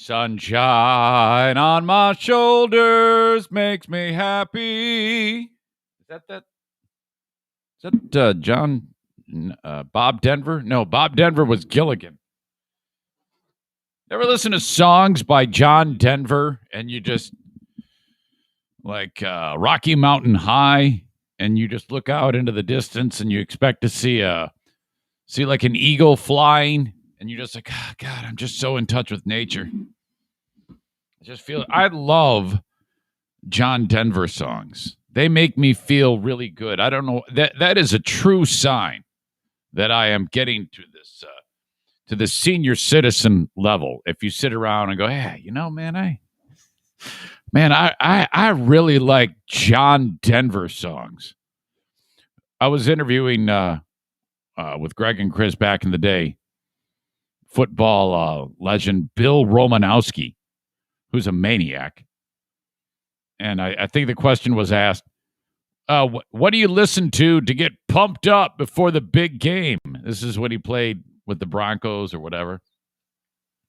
Sunshine on my shoulders makes me happy. Is that John Bob Denver? No, Bob Denver was Gilligan. Ever listen to songs by John Denver and you just like Rocky Mountain High, and you just look out into the distance and you expect to see like an eagle flying, and you're just like, oh, God, I'm just so in touch with nature. I love John Denver songs. They make me feel really good. I don't know, that is a true sign that I am getting to this senior citizen level. If you sit around and go, hey, I really like John Denver songs. I was interviewing with Greg and Chris back in the day, football legend Bill Romanowski, who's a maniac. And I think the question was asked, what do you listen to get pumped up before the big game? This is when he played with the Broncos or whatever.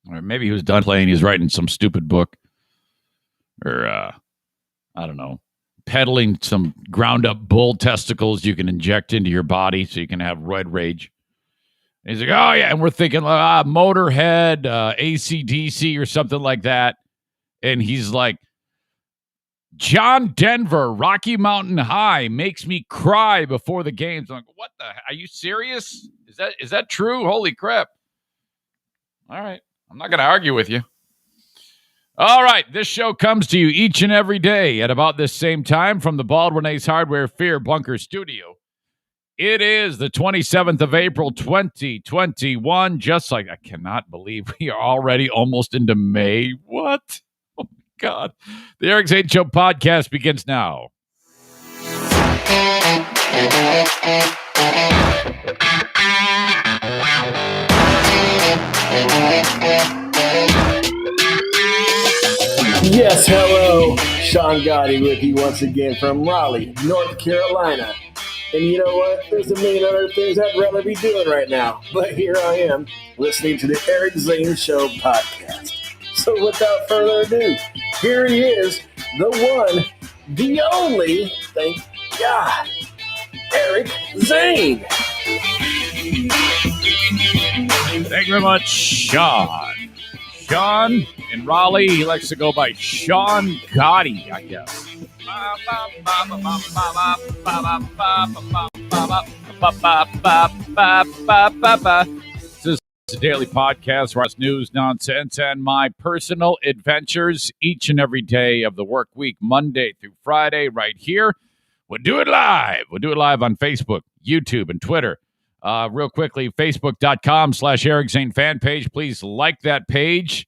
Or maybe he was done playing. He's writing some stupid book. Or, I don't know, peddling some ground-up bull testicles you can inject into your body so you can have roid rage. And he's like, oh, yeah. And we're thinking, Motorhead, AC/DC or something like that. And he's like, John Denver, Rocky Mountain High makes me cry before the games. I'm like, what the? Are you serious? Is that true? Holy crap. All right. I'm not going to argue with you. All right. This show comes to you each and every day at about this same time from the Baldwin Ace Hardware Fear Bunker Studio. It is the 27th of April, 2021. I cannot believe we are already almost into May. What? Oh, my God. The Eric Zane Show podcast begins now. Yes, hello. Sean Gotti with you once again from Raleigh, North Carolina. And you know what? There's a million other things I'd rather be doing right now. But here I am, listening to the Eric Zane Show podcast. So without further ado, here he is, the one, the only, thank God, Eric Zane. Thank you very much, Sean. Sean in Raleigh, he likes to go by Sean Gotti, I guess. This is a daily podcast where it's news, nonsense, and my personal adventures each and every day of the work week, Monday through Friday, right here. We'll do it live. We'll do it live on Facebook, YouTube, and Twitter. Real quickly, facebook.com/Eric Zane fan page. Please like that page.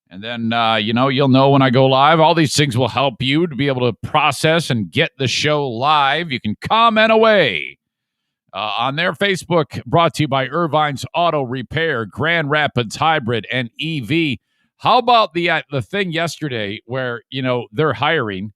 And then, you'll know when I go live. All these things will help you to be able to process and get the show live. You can comment away on their Facebook, brought to you by Irvine's Auto Repair, Grand Rapids Hybrid, and EV. How about the thing yesterday where, they're hiring?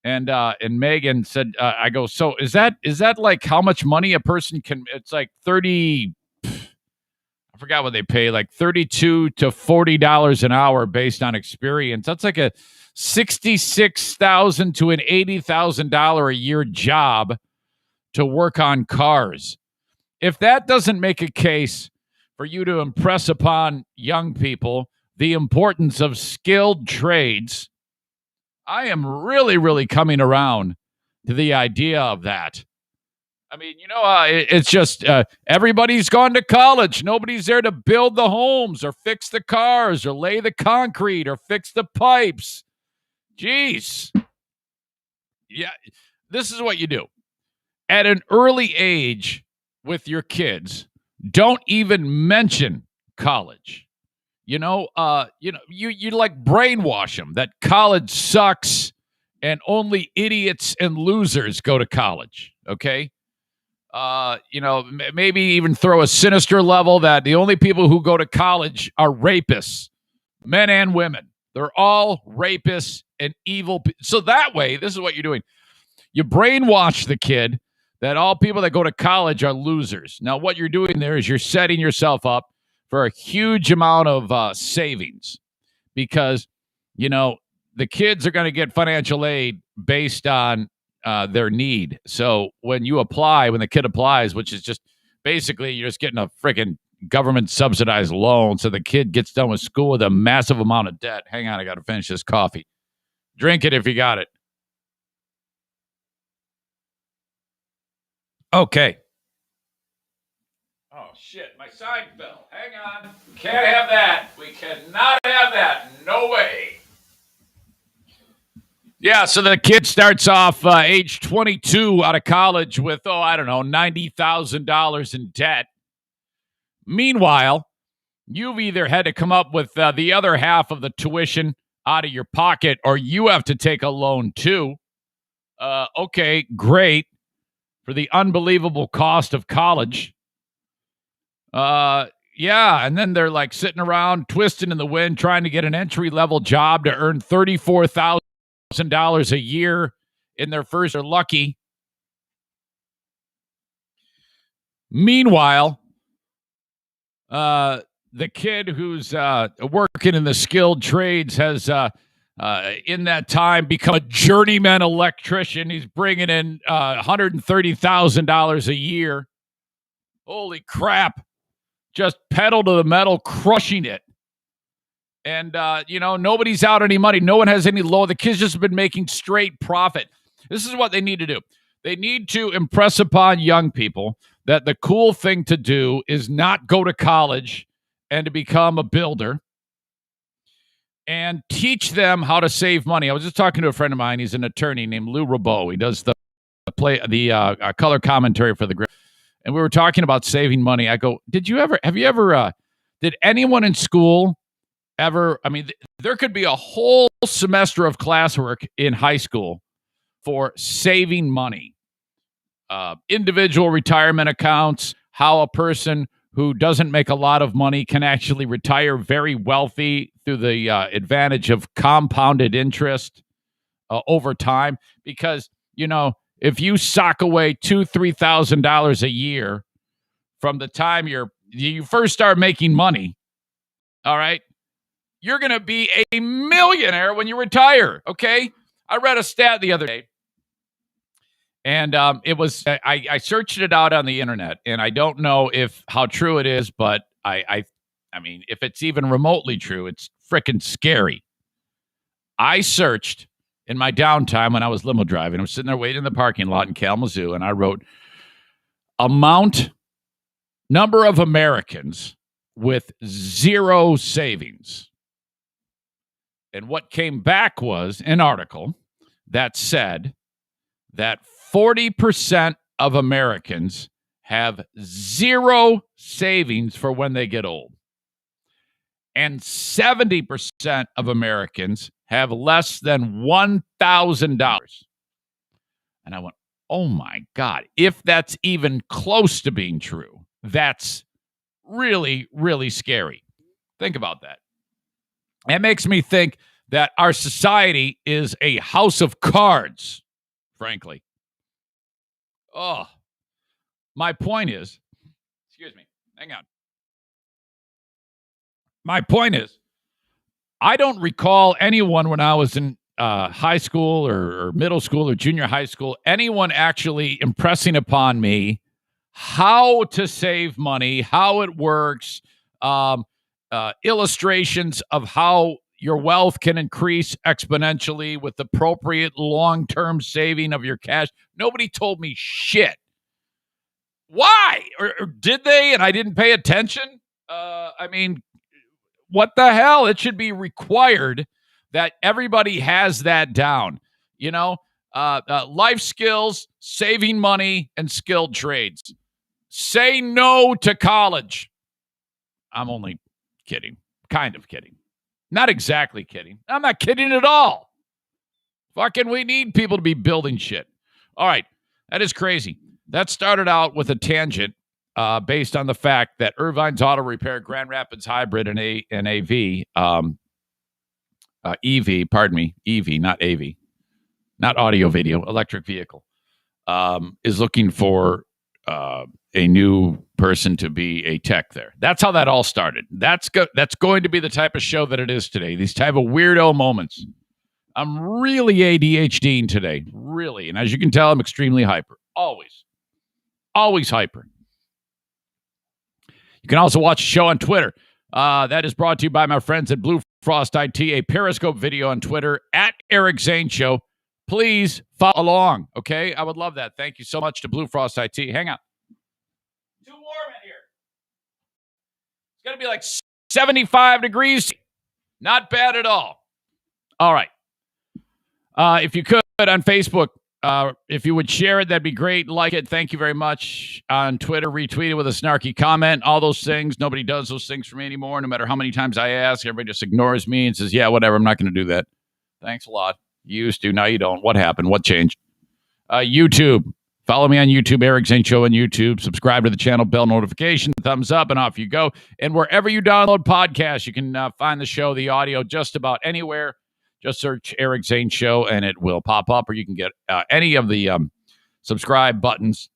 And Megan said, I go, so is that like how much money a person can, it's like 30, I forgot what they pay, like $32 to $40 an hour based on experience. That's like a $66,000 to an $80,000 a year job to work on cars. If that doesn't make a case for you to impress upon young people the importance of skilled trades, I am really, really coming around to the idea of that. I mean, it's just everybody's gone to college. Nobody's there to build the homes or fix the cars or lay the concrete or fix the pipes. Jeez. Yeah, this is what you do. At an early age with your kids, don't even mention college. You like brainwash them that college sucks and only idiots and losers go to college, okay? Maybe even throw a sinister level that the only people who go to college are rapists, men and women. They're all rapists and evil. So that way, this is what you're doing. You brainwash the kid that all people that go to college are losers. Now, what you're doing there is you're setting yourself up for a huge amount of savings. because, the kids are going to get financial aid based on their need. So when the kid applies, which is just basically you're just getting a freaking government subsidized loan. So the kid gets done with school with a massive amount of debt. Hang on, I got to finish this coffee. Drink it if you got it. Okay. Oh, shit. My sign fell. Hang on. We can't have that. We cannot have that. No way. Yeah, so the kid starts off age 22 out of college with, $90,000 in debt. Meanwhile, you've either had to come up with the other half of the tuition out of your pocket, or you have to take a loan too. Okay, great. For the unbelievable cost of college. Yeah, and then they're like sitting around twisting in the wind trying to get an entry-level job to earn $34,000 a year in their first. They're lucky. Meanwhile, the kid who's working in the skilled trades has in that time become a journeyman electrician. He's bringing in $130,000 a year. Holy crap. Just pedal to the metal, crushing it. And, nobody's out any money. No one has any loan. The kids just have been making straight profit. This is what they need to do. They need to impress upon young people that the cool thing to do is not go to college and to become a builder, and teach them how to save money. I was just talking to a friend of mine. He's an attorney named Lou Rabot. He does the color commentary for the Grip. And we were talking about saving money. I go, did anyone in school ever, there could be a whole semester of classwork in high school for saving money. Individual retirement accounts, how a person who doesn't make a lot of money can actually retire very wealthy through the advantage of compounded interest over time. Because, if you sock away $2,000-$3,000 a year from the time you first start making money, all right, you're going to be a millionaire when you retire, okay? I read a stat the other day, and it was I searched it out on the internet, and I don't know how true it is, but I mean, if it's even remotely true, it's freaking scary. I searched in my downtime when I was limo driving. I was sitting there waiting in the parking lot in Kalamazoo, and I wrote number of Americans with zero savings. And what came back was an article that said that 40% of Americans have zero savings for when they get old. And 70% of Americans have less than $1,000. And I went, oh my God, if that's even close to being true, that's really, really scary. Think about that. It makes me think that our society is a house of cards, frankly. Oh, my point is, excuse me, hang on. My point is, I don't recall anyone when I was in high school or middle school or junior high school, anyone actually impressing upon me how to save money, how it works, illustrations of how your wealth can increase exponentially with appropriate long-term saving of your cash. Nobody told me shit. Why? Or did they and I didn't pay attention? What the hell? It should be required that everybody has that down. Life skills, saving money, and skilled trades. Say no to college. I'm only kidding. Kind of kidding. Not exactly kidding. I'm not kidding at all. Fucking we need people to be building shit. All right. That is crazy. That started out with a tangent based on the fact that Irvine's Auto Repair, Grand Rapids Hybrid, and EV, not AV, not audio video, electric vehicle, is looking for a new person to be a tech there. That's how that all started. That's going to be the type of show that it is today. These type of weirdo moments. I'm really ADHDing today, really. And as you can tell, I'm extremely hyper. Always hyper. You can also watch the show on Twitter. That is brought to you by my friends at Blue Frost IT, a Periscope video on Twitter at Eric Zane Show. Please follow along, okay? I would love that. Thank you so much to Blue Frost IT. Hang on. Too warm in here. It's going to be like 75 degrees. Not bad at all. All right. If you could, on Facebook, if you would share it, that'd be great. Like it. Thank you very much. On Twitter, retweet it with a snarky comment. All those things. Nobody does those things for me anymore. No matter how many times I ask, everybody just ignores me and says, yeah, whatever. I'm not going to do that. Thanks a lot. You used to. Now you don't. What happened? What changed? YouTube. Follow me on YouTube, Eric Zane Show on YouTube. Subscribe to the channel, bell notification, thumbs up, and off you go. And wherever you download podcasts, you can find the show, the audio, just about anywhere. Just search Eric Zane Show, and it will pop up, or you can get any of the subscribe buttons,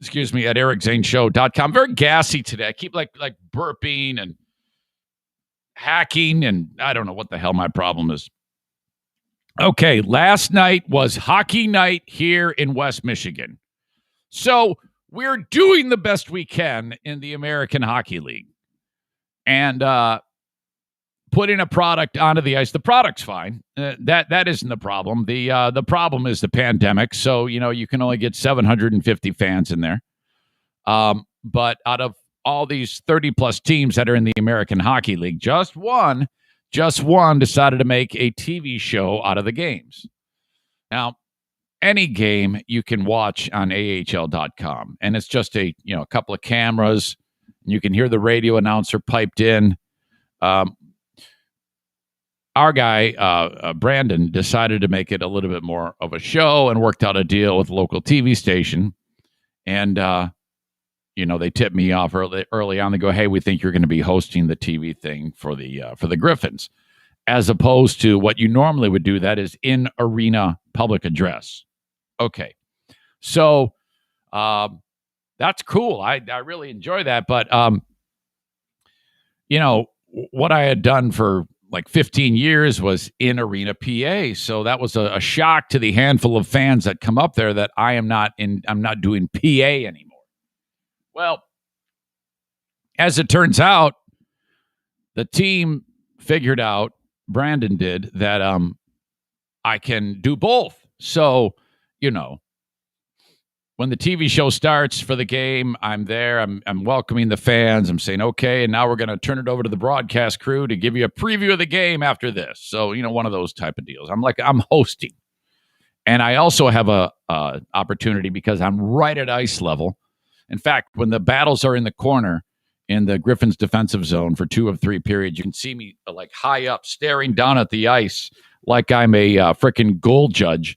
at ericzaneshow.com. Very gassy today. I keep like burping and hacking, and I don't know what the hell my problem is. Okay, last night was hockey night here in West Michigan. So we're doing the best we can in the American Hockey League. And putting a product onto the ice. The product's fine. That isn't the problem. The problem is the pandemic. So, you can only get 750 fans in there. But out of all these 30-plus teams that are in the American Hockey League, just one decided to make a TV show out of the games. Now, any game you can watch on AHL.com, and it's just a couple of cameras, and you can hear the radio announcer piped in. Our guy, Brandon, decided to make it a little bit more of a show and worked out a deal with a local TV station. And, they tipped me off early on. They go, hey, we think you're going to be hosting the TV thing for the Griffins, as opposed to what you normally would do, that is in-arena public address. Okay. So that's cool. I really enjoy that. But, what I had done for like 15 years was in arena PA. So that was a shock to the handful of fans that come up there that I'm not doing PA anymore. Well, as it turns out, the team figured out, Brandon did, that I can do both. So, when the TV show starts for the game, I'm there. I'm welcoming the fans. I'm saying, okay, and now we're going to turn it over to the broadcast crew to give you a preview of the game after this. So, one of those type of deals. I'm hosting. And I also have a opportunity because I'm right at ice level. In fact, when the battles are in the corner in the Griffins defensive zone for 2 of 3 periods, you can see me like high up staring down at the ice like I'm a freaking goal judge.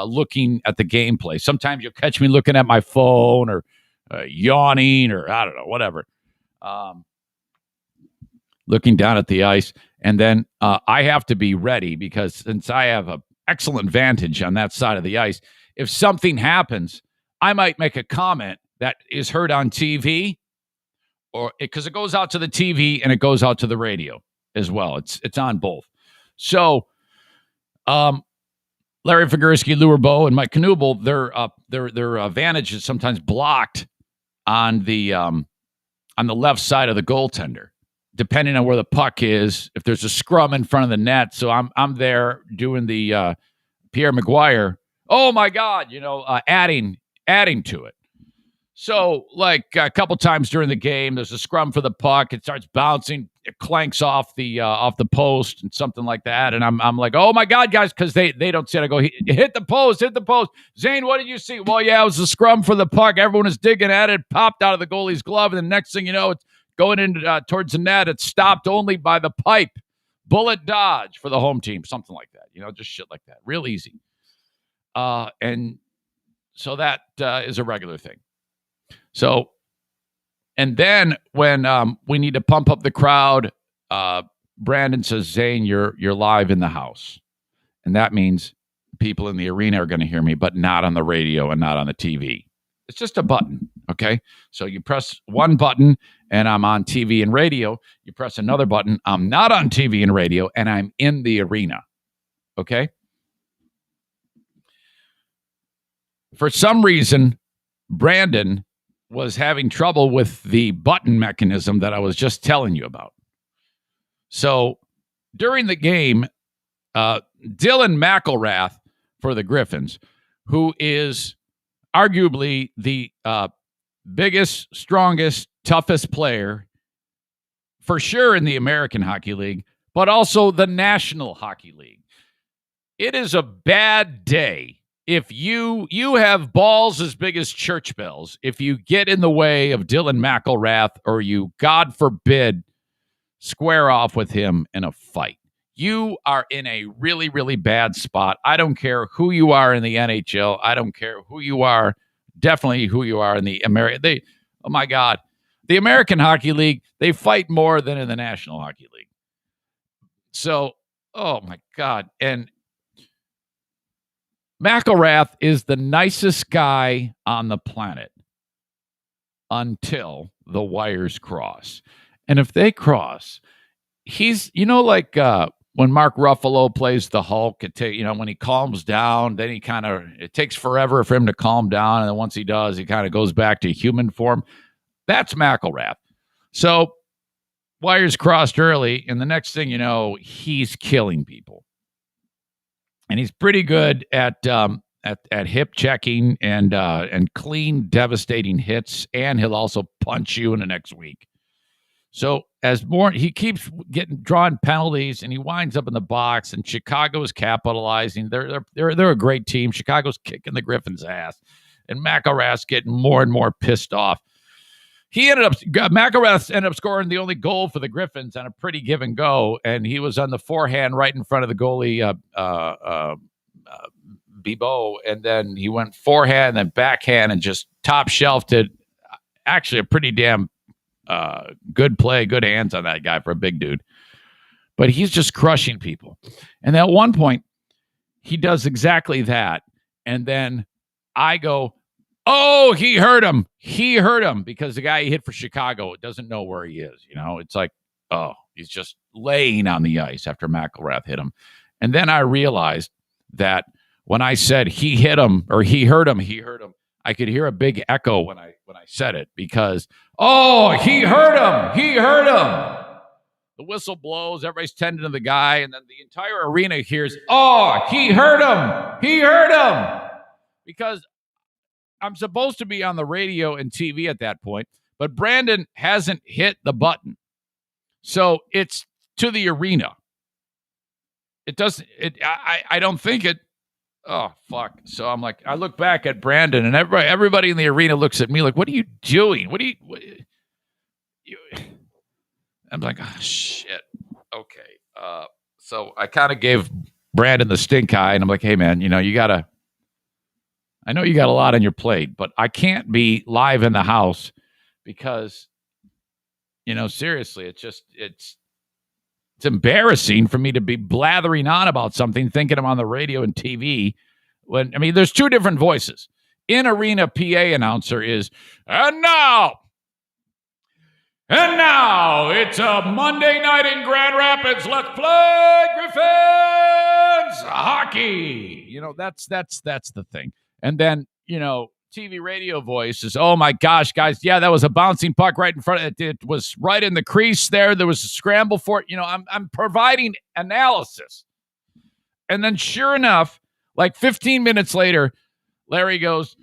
Looking at the gameplay. Sometimes you'll catch me looking at my phone or yawning or I don't know, whatever. Looking down at the ice. And then I have to be ready because since I have an excellent vantage on that side of the ice, if something happens, I might make a comment that is heard on TV or because it goes out to the TV and it goes out to the radio as well. It's on both. So, Larry Figursky, Lure Bow, and Mike Knuble, their vantage is sometimes blocked on the left side of the goaltender, depending on where the puck is. If there's a scrum in front of the net, so I'm there doing the Pierre Maguire. Oh my God, adding to it. So, like a couple times during the game, there's a scrum for the puck. It starts bouncing, it clanks off the post and something like that. And I'm like, oh my God, guys, because they don't see it. I go, hit the post. Zane, what did you see? Well, yeah, it was a scrum for the puck. Everyone is digging at it. Popped out of the goalie's glove, and the next thing you know, it's going in towards the net. It's stopped only by the pipe. Bullet dodge for the home team, something like that. Just shit like that. Real easy. And so that is a regular thing. So, and then when we need to pump up the crowd, Brandon says, Zane, you're live in the house. And that means people in the arena are going to hear me, but not on the radio and not on the TV. It's just a button, okay? So you press one button, and I'm on TV and radio. You press another button, I'm not on TV and radio, and I'm in the arena, okay? For some reason, Brandon was having trouble with the button mechanism that I was just telling you about. So during the game, Dylan McElrath for the Griffins, who is arguably the biggest, strongest, toughest player for sure in the American Hockey League, but also the National Hockey League. It is a bad day if you have balls as big as church bells, if you get in the way of Dylan McElrath or you, God forbid, square off with him in a fight. You are in a really, really bad spot. I don't care who you are in the NHL. I don't care who you are, definitely who you are in the American. Oh, my God. The American Hockey League, they fight more than in the National Hockey League. So, oh, my God. And McElrath is the nicest guy on the planet until the wires cross. And if they cross, he's, like when Mark Ruffalo plays the Hulk, when he calms down, then it takes forever for him to calm down. And then once he does, he kind of goes back to human form. That's McElrath. So wires crossed early. And the next thing you know, he's killing people. And he's pretty good at hip checking and clean, devastating hits. And he'll also punch you in the next week. So he keeps drawing penalties, and he winds up in the box. And Chicago is capitalizing. They're a great team. Chicago's kicking the Griffins' ass, and McElrath's getting more and more pissed off. McElrath ended up scoring the only goal for the Griffins on a pretty give and go, and he was on the forehand right in front of the goalie, Bibeau, and then he went forehand, then backhand, and just top shelved it. Actually, a pretty damn good play, good hands on that guy for a big dude. But he's just crushing people. And at one point, he does exactly that, and then I go, oh, he hurt him. He hurt him because the guy he hit for Chicago doesn't know where he is. It's like, oh, he's just laying on the ice after McElrath hit him. And then I realized that when I said he hit him or he hurt him, I could hear a big echo when I said it because, oh, he hurt him. He hurt him. The whistle blows. Everybody's tending to the guy. And then the entire arena hears, oh, he hurt him. He hurt him. Because I'm supposed to be on the radio and TV at that point, but Brandon hasn't hit the button. So it's to the arena. It doesn't, I don't think it, oh, fuck. So I'm like, I look back at Brandon and everybody in the arena looks at me like, what are you doing? I'm like, oh, shit. Okay. So I kind of gave Brandon the stink eye and I'm like, hey man, I know you got a lot on your plate, but I can't be live in the house because, seriously, it's embarrassing for me to be blathering on about something, thinking I'm on the radio and TV. There's two different voices. In-arena PA announcer is, and now, it's a Monday night in Grand Rapids. Let's play Griffins hockey. That's the thing. And then, TV radio voice is, oh my gosh, guys. Yeah, that was a bouncing puck right in front. It was right in the crease there. There was a scramble for it. I'm providing analysis. And then sure enough, like 15 minutes later, Larry goes,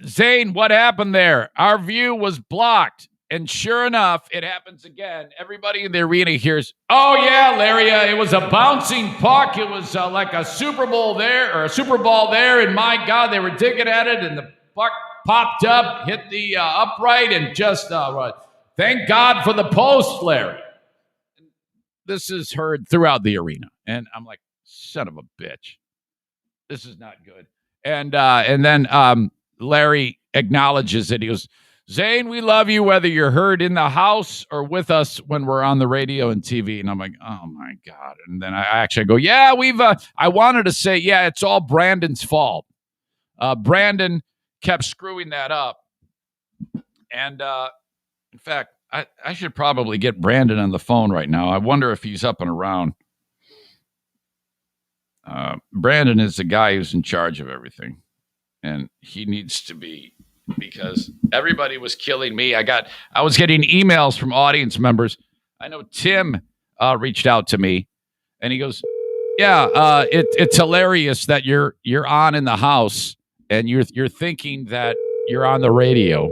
Zane, what happened there? Our view was blocked. And sure enough, it happens again. Everybody in the arena hears, oh, yeah, Larry, it was a bouncing puck. It was like a Super Bowl there or a Super Ball there. And my God, they were digging at it. And the puck popped up, hit the upright, and just thank God for the post, Larry. This is heard throughout the arena. And I'm like, son of a bitch. This is not good. And then Larry acknowledges it. He goes, Zane, we love you whether you're heard in the house or with us when we're on the radio and TV. And I'm like, oh, my God. And then I actually go, yeah, I wanted to say, yeah, it's all Brandon's fault. Brandon kept screwing that up. And in fact, I should probably get Brandon on the phone right now. I wonder if he's up and around. Brandon is the guy who's in charge of everything, and he needs to be, because everybody was killing me. I was getting emails from audience members. I know Tim reached out to me, and he goes, "Yeah, it's hilarious that you're on in the house, and you're thinking that you're on the radio,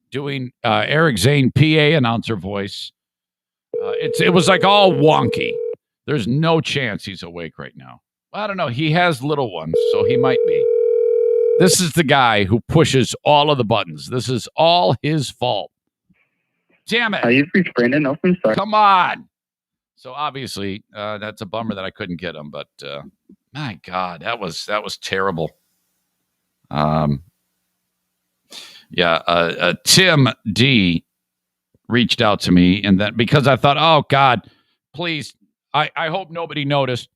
doing Eric Zane PA announcer voice. It was like all wonky. There's no chance he's awake right now. I don't know. He has little ones, so he might be. This is the guy who pushes all of the buttons. This is all his fault. Damn it. You've reached Brandon Nelson. Sorry. Come on." So obviously, that's a bummer that I couldn't get him. But my God, that was terrible. Tim D reached out to me, and that because I thought, oh God, please, I hope nobody noticed.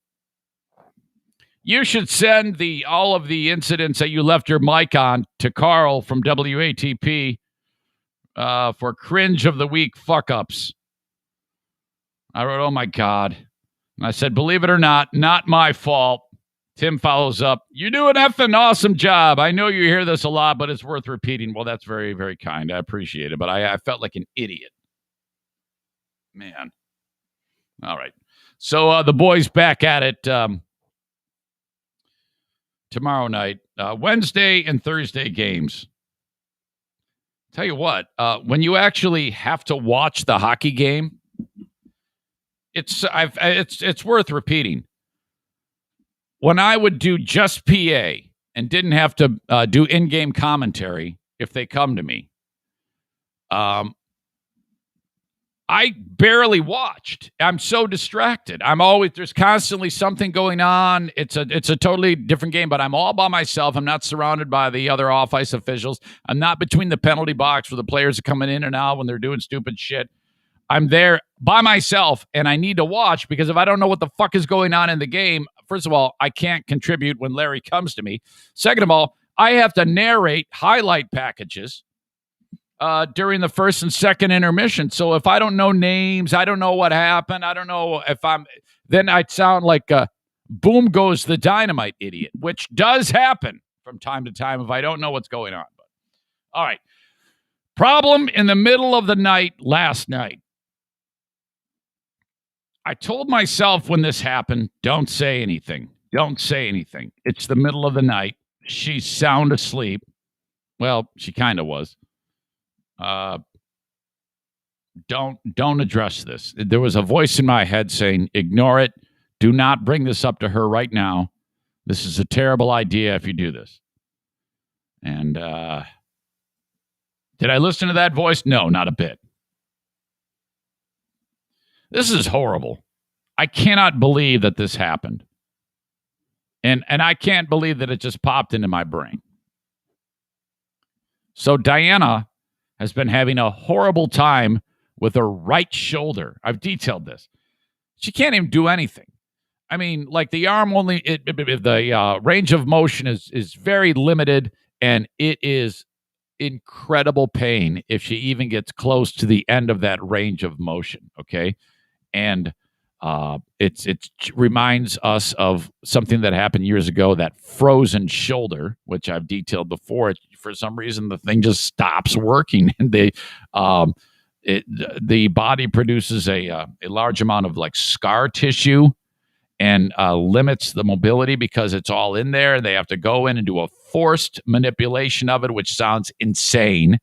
You should send all of the incidents that you left your mic on to Carl from WATP for cringe of the week fuck ups. I wrote, oh my God. And I said, believe it or not my fault. Tim follows up, you do an effing awesome job. I know you hear this a lot, but it's worth repeating. Well, that's very, very kind. I appreciate it. But I felt like an idiot. Man. All right. So the boys back at it tomorrow night. Wednesday and Thursday games. Tell you what, when you actually have to watch the hockey game, it's worth repeating. When I would do just PA and didn't have to do in-game commentary if they come to me, I barely watched. I'm so distracted. There's constantly something going on. It's a totally different game, but I'm all by myself. I'm not surrounded by the other off-ice officials. I'm not between the penalty box where the players are coming in and out when they're doing stupid shit. I'm there by myself, and I need to watch, because if I don't know what the fuck is going on in the game, first of all, I can't contribute when Larry comes to me. Second of all, I have to narrate highlight packages during the first and second intermission. So if I don't know names, I don't know what happened, I don't know if then I'd sound like a boom goes the dynamite idiot, which does happen from time to time if I don't know what's going on. But all right. Problem in the middle of the night last night. I told myself when this happened, don't say anything. Don't say anything. It's the middle of the night. She's sound asleep. Well, she kind of was. Don't address this. There was a voice in my head saying, ignore it. Do not bring this up to her right now. This is a terrible idea if you do this. And did I listen to that voice? No, not a bit. This is horrible. I cannot believe that this happened. And I can't believe that it just popped into my brain. So Diana has been having a horrible time with her right shoulder. I've detailed this. She can't even do anything. I mean, like the arm only, the range of motion is very limited, and it is incredible pain if she even gets close to the end of that range of motion, okay? And it reminds us of something that happened years ago, that frozen shoulder, which I've detailed before. For some reason, the thing just stops working, and the body produces a large amount of like scar tissue and limits the mobility because it's all in there. They have to go in and do a forced manipulation of it, which sounds insane.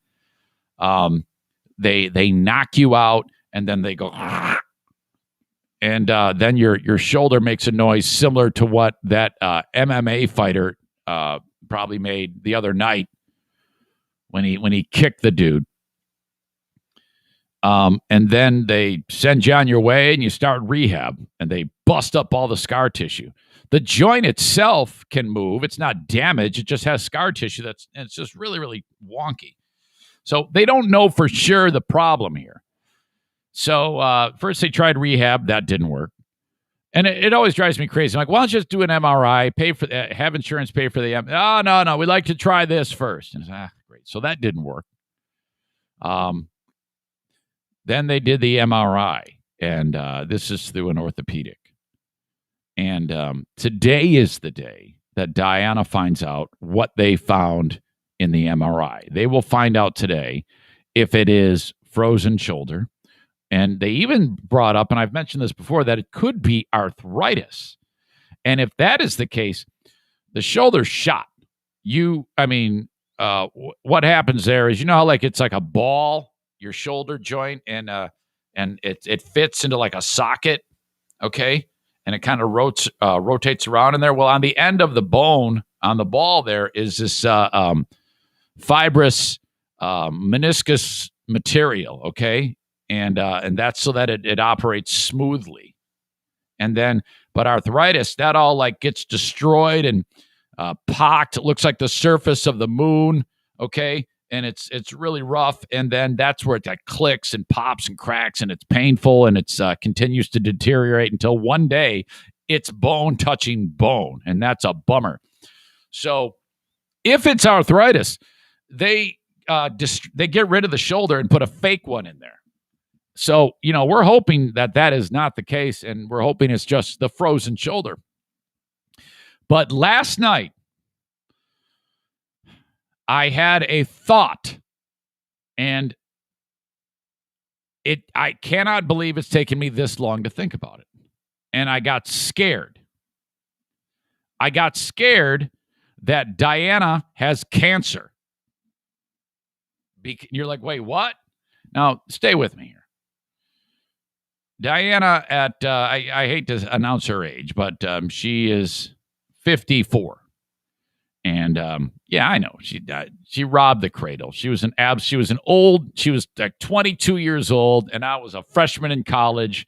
They knock you out, and then they go, and then your shoulder makes a noise similar to what that MMA fighter probably made the other night when he kicked the dude. And then they send you on your way, and you start rehab, and they bust up all the scar tissue. The joint itself can move. It's not damaged. It just has scar tissue. It's just really, really wonky. So they don't know for sure the problem here. So first they tried rehab. That didn't work. And it always drives me crazy. I'm like, why don't you just do an MRI, pay for have insurance pay for the Oh, no, we'd like to try this first. And great. So that didn't work. Then they did the MRI, and this is through an orthopedic. And today is the day that Diana finds out what they found in the MRI. They will find out today if it is frozen shoulder. And they even brought up, and I've mentioned this before, that it could be arthritis. And if that is the case, the shoulder's shot. What happens there is, how like it's like a ball, your shoulder joint, and it fits into like a socket, okay? And it kind of rotates around in there. Well, on the end of the bone, on the ball there, is this fibrous meniscus material, okay? And that's so that it operates smoothly. And then, but arthritis, that all like gets destroyed and pocked. It looks like the surface of the moon, okay? And it's really rough. And then that's where it like clicks and pops and cracks, and it's painful, and it's continues to deteriorate until one day it's bone touching bone, and that's a bummer. So if it's arthritis, they get rid of the shoulder and put a fake one in there. So, we're hoping that is not the case, and we're hoping it's just the frozen shoulder. But last night, I had a thought, and I cannot believe it's taken me this long to think about it. And I got scared. I got scared that Diana has cancer. You're like, wait, what? Now, stay with me here. Diana I hate to announce her age, but she is 54. And I know she robbed the cradle. She was like 22 years old, and I was a freshman in college.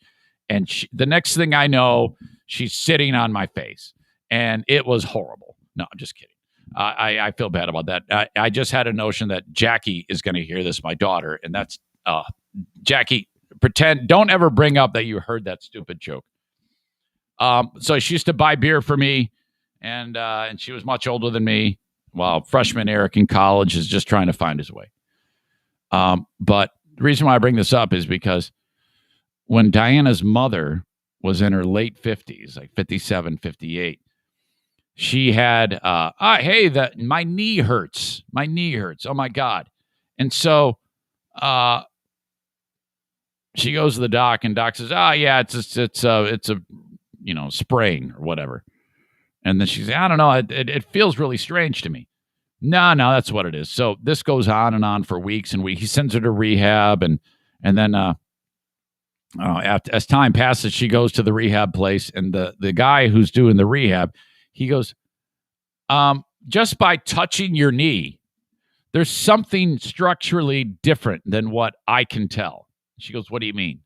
And the next thing I know, she's sitting on my face, and it was horrible. No, I'm just kidding. I feel bad about that. I just had a notion that Jackie is going to hear this, my daughter, and that's Jackie. Don't ever bring up that you heard that stupid joke. So she used to buy beer for me, and she was much older than me. While freshman Eric in college is just trying to find his way. But the reason why I bring this up is because when Diana's mother was in her late 50s, like 57, 58, she had, my knee hurts. My knee hurts. Oh, my God. And so she goes to the doc, and doc says, it's a sprain or whatever. And then she says, I don't know, it feels really strange to me. No, that's what it is. So this goes on and on for weeks and weeks. He sends her to rehab, and then as time passes, she goes to the rehab place, and the guy who's doing the rehab, he goes, just by touching your knee, there's something structurally different than what I can tell. She goes, what do you mean?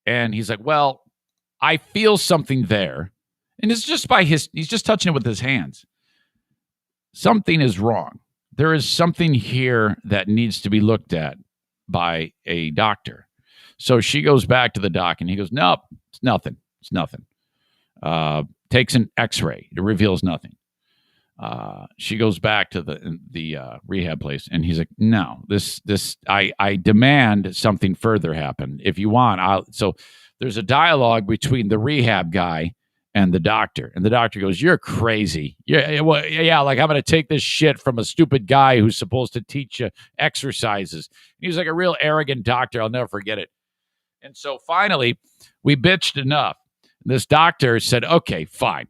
And he's like, well, I feel something there. And it's just he's just touching it with his hands. Something is wrong. There is something here that needs to be looked at by a doctor. So she goes back to the doc, and he goes, nope, it's nothing. It's nothing. Takes an x-ray. It reveals nothing. She goes back to the rehab place, and he's like, no, I demand something further happen. If you want, so there's a dialogue between the rehab guy and the doctor. And the doctor goes, you're crazy. Yeah, like I'm going to take this shit from a stupid guy who's supposed to teach you exercises. He was like a real arrogant doctor. I'll never forget it. And so finally, we bitched enough. This doctor said, okay, fine.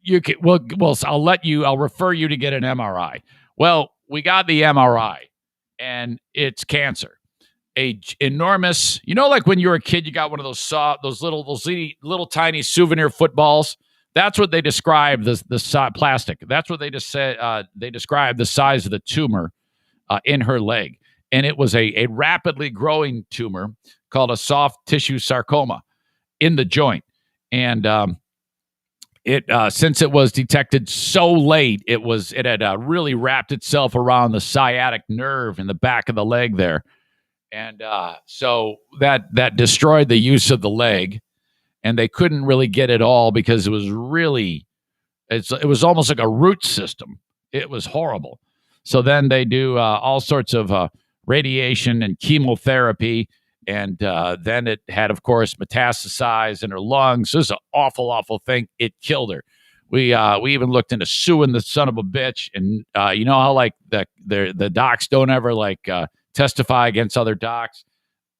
You can, well, I'll refer you to get an MRI. Well, we got the MRI, and it's cancer. Enormous, like when you were a kid, you got one of those little tiny souvenir footballs. That's what they describe the plastic. That's what they just said. They described the size of the tumor in her leg, and it was a rapidly growing tumor called a soft tissue sarcoma in the joint. And since it was detected so late, it had really wrapped itself around the sciatic nerve in the back of the leg there. And so that destroyed the use of the leg. and they couldn't really get it all because it was really, it was almost like a root system. It was horrible. So then they do all sorts of radiation and chemotherapy. And then it had, of course, metastasized in her lungs. It was an awful, awful thing. It killed her. We even looked into suing the son of a bitch. And you know how like the docs don't ever like testify against other docs.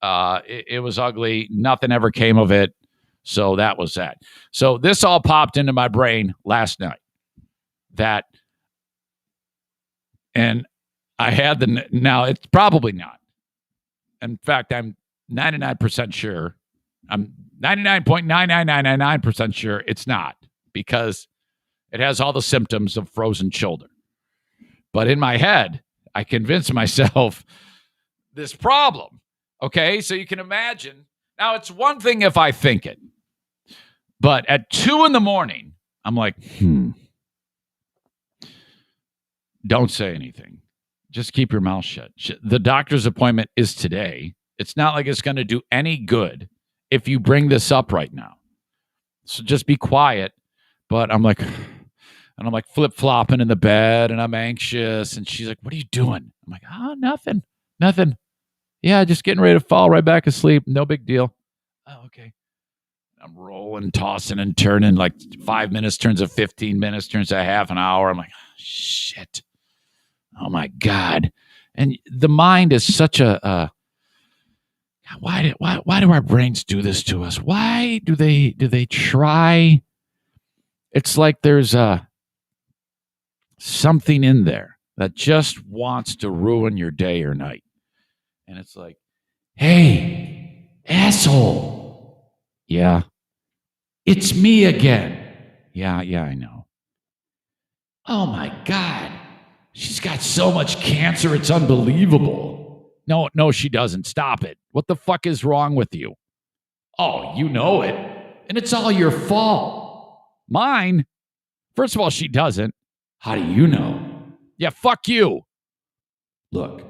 It was ugly. Nothing ever came of it. So that was that. So this all popped into my brain last night. And I had now it's probably not. In fact, I'm 99% sure. I'm 99.99999% sure it's not, because it has all the symptoms of frozen shoulder. But in my head, I convinced myself this problem. Okay, so you can imagine. Now, it's one thing if I think it, but at 2 a.m, I'm like, don't say anything. Just keep your mouth shut. The doctor's appointment is today. It's not like it's going to do any good if you bring this up right now. So just be quiet. But I'm like flip-flopping in the bed, and I'm anxious. And she's like, what are you doing? I'm like, nothing. Yeah, just getting ready to fall right back asleep. No big deal. Oh, okay. I'm rolling, tossing, and turning. Like 5 minutes turns to 15 minutes, turns to half an hour. I'm like, shit. Oh, my God. And the mind is such a why do our brains do this to us? Why do they try? It's like there's something in there that just wants to ruin your day or night. And it's like, hey, asshole. Yeah. It's me again. Yeah, I know. Oh my God. She's got so much cancer, it's unbelievable. No, she doesn't. Stop it. What the fuck is wrong with you? Oh, you know it. And it's all your fault. Mine? First of all, she doesn't. How do you know? Yeah, fuck you. Look,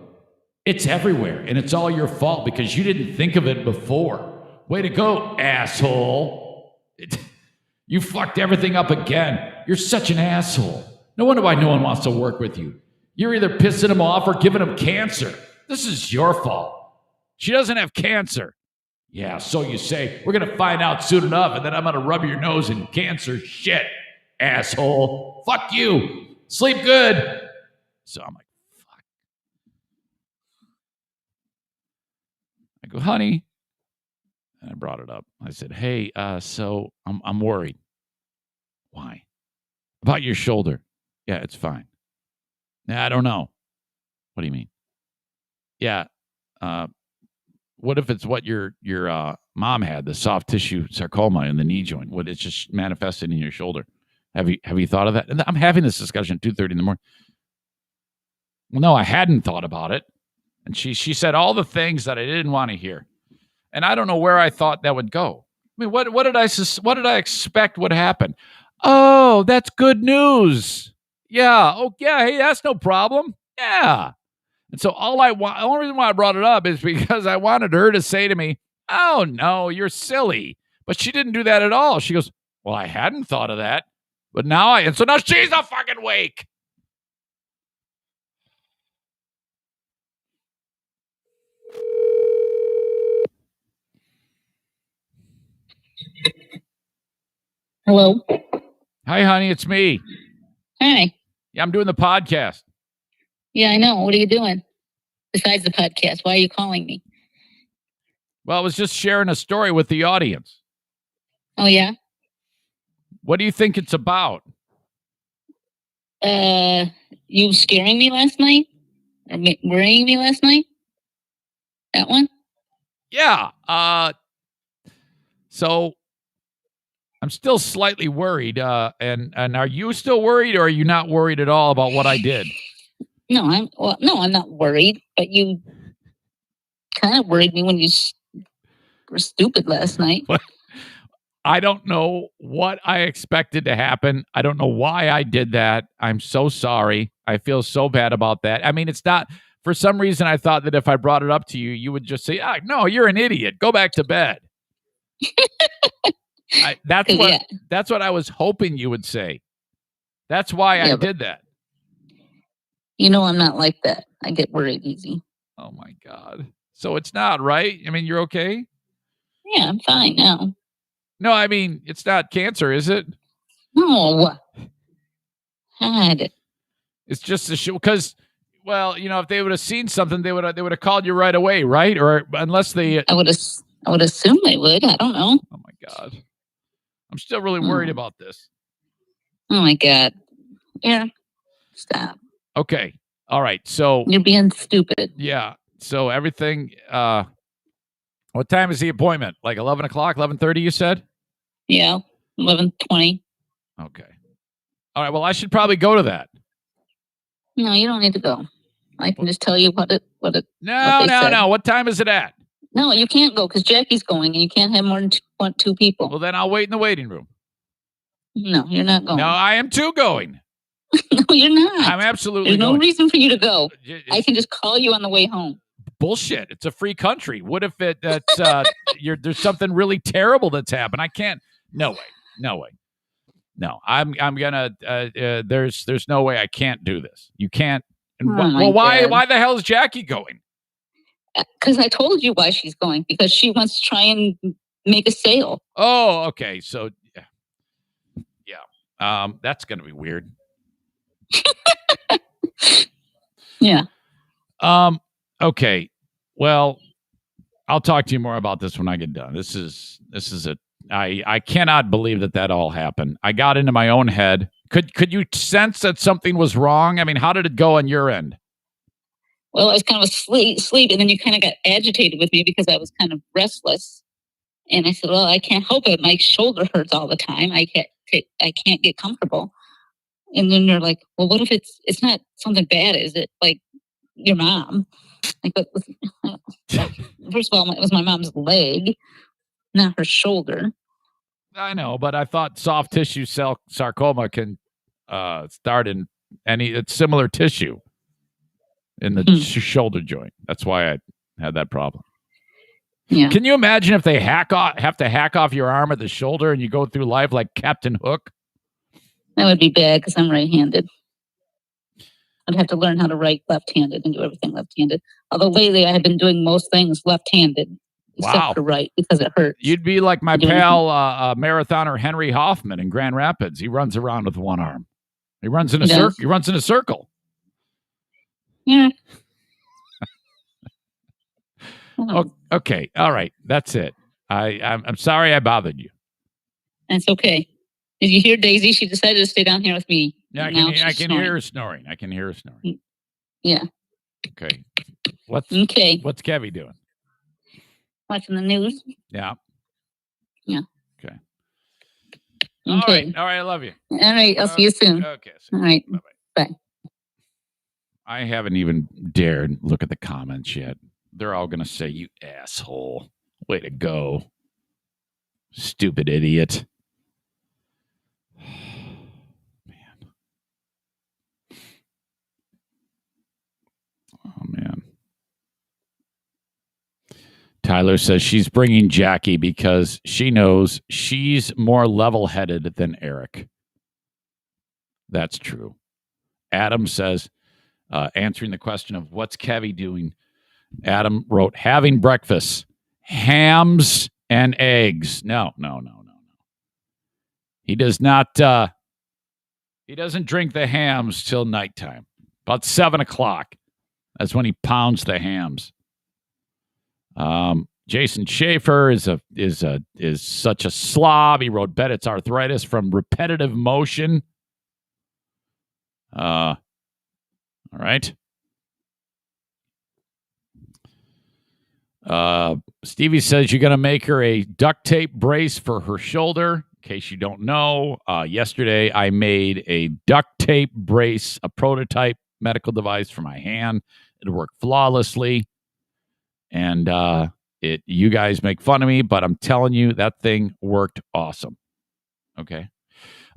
it's everywhere, and it's all your fault because you didn't think of it before. Way to go, asshole. You fucked everything up again. You're such an asshole. No wonder why no one wants to work with you. You're either pissing them off or giving them cancer. This is your fault. She doesn't have cancer. Yeah, so you say. We're going to find out soon enough, and then I'm going to rub your nose in cancer shit, asshole. Fuck you. Sleep good. So I'm like, fuck. I go, honey. And I brought it up. I said, hey, so I'm worried. Why? About your shoulder. Yeah, it's fine. Nah, I don't know. What do you mean? Yeah. What if it's what your mom had, the soft tissue sarcoma in the knee joint? What, it's just manifested in your shoulder? Have you thought of that? And I'm having this discussion at 2:30 in the morning. Well, no, I hadn't thought about it. And she said all the things that I didn't want to hear. And I don't know where I thought that would go. I mean, what did I expect would happen? Oh, that's good news. Yeah. Oh, yeah. Hey, that's no problem. Yeah. And so the only reason why I brought it up is because I wanted her to say to me, oh, no, you're silly. But she didn't do that at all. She goes, well, I hadn't thought of that. But now and so now she's a fucking wake. Hello. Hi, honey. It's me. Hi. Yeah, I'm doing the podcast. Yeah, I know. What are you doing besides the podcast? Why are you calling me? Well, I was just sharing a story with the audience. Oh, yeah? What do you think it's about? You scaring me last night? Or worrying me last night? That one? Yeah. So I'm still slightly worried. And are you still worried, or are you not worried at all about what I did? No, I'm not worried. But you kind of worried me when you were stupid last night. I don't know what I expected to happen. I don't know why I did that. I'm so sorry. I feel so bad about that. I mean, it's not, for some reason, I thought that if I brought it up to you, you would just say, no, you're an idiot. Go back to bed. That's 'Cause, what yeah. that's what I was hoping you would say. That's why I Yeah, but did that. you know I'm not like that. I get worried easy. Oh my God. So it's not, right? I mean, you're okay? Yeah, I'm fine now. No, I mean, it's not cancer, is it? No. God. It's just a show because, well, if they would have seen something, they would have called you right away, right? Or unless they. I would assume they would. I don't know. Oh my God, I'm still really worried about this. Oh my God. Yeah. Stop. Okay. All right. So you're being stupid. Yeah. So everything. What time is the appointment? Like 11 o'clock, 11:30? You said. Yeah. 11:20. Okay. All right. Well, I should probably go to that. No, you don't need to go. I can just tell you what it. No. What time is it at? No, you can't go because Jackie's going, and you can't have more than two people. Well, then I'll wait in the waiting room. No, you're not going. No, I am too going. No, you're not. I'm absolutely There's going. no reason for you to go. I can just call you on the way home. Bullshit. It's a free country. What if there's something really terrible that's happened? I can't. No way. No, I'm gonna. There's no way I can't do this. You can't. And why the hell is Jackie going? Because I told you why she's going. Because she wants to try and make a sale. Oh, okay. So yeah. That's gonna be weird. Yeah. Okay. Well, I'll talk to you more about this when I get done. This is I cannot believe that all happened. I got into my own head. Could you sense that something was wrong? I mean, how did it go on your end? Well, I was kind of asleep, and then you kind of got agitated with me because I was kind of restless. And I said, "Well, I can't help it. My shoulder hurts all the time. I can't get comfortable." And then you're like, "Well, what if it's not something bad? Is it like your mom?" Like, but first of all, it was my mom's leg, not her shoulder. I know, but I thought soft tissue sarcoma can start in it's similar tissue in the shoulder joint. That's why I had that problem. Yeah. Can you imagine if they have to hack off your arm at the shoulder and you go through life like Captain Hook? That would be bad because I'm right-handed. I'd have to learn how to write left-handed and do everything left-handed. Although lately I have been doing most things left-handed. Except for right, because it hurts. You'd be like my pal, marathoner Henry Hoffman in Grand Rapids. He runs around with one arm. He runs in a circle. He runs in a circle. Yeah. Okay. All right. That's it. I'm sorry I bothered you. That's okay. Did you hear Daisy? She decided to stay down here with me. Yeah, I can hear her snoring. I can hear her snoring. Yeah. Okay. What's Kevy doing? Watching the news. Yeah. Yeah. Okay. All right. I love you. All right. I'll see you soon. Okay. All right. Bye. I haven't even dared look at the comments yet. They're all going to say, "You asshole. Way to go. Stupid idiot." Man. Oh, man. Tyler says she's bringing Jackie because she knows she's more level-headed than Eric. That's true. Adam says, answering the question of what's Kevy doing, Adam wrote, having breakfast, hams and eggs. No. He does not, he doesn't drink the hams till nighttime. About 7 o'clock. That's when he pounds the hams. Jason Schaefer is such a slob. He wrote, bet it's arthritis from repetitive motion. All right. Stevie says you're going to make her a duct tape brace for her shoulder. In case you don't know, yesterday I made a duct tape brace, a prototype medical device for my hand. It worked flawlessly. And you guys make fun of me, but I'm telling you, that thing worked awesome. Okay.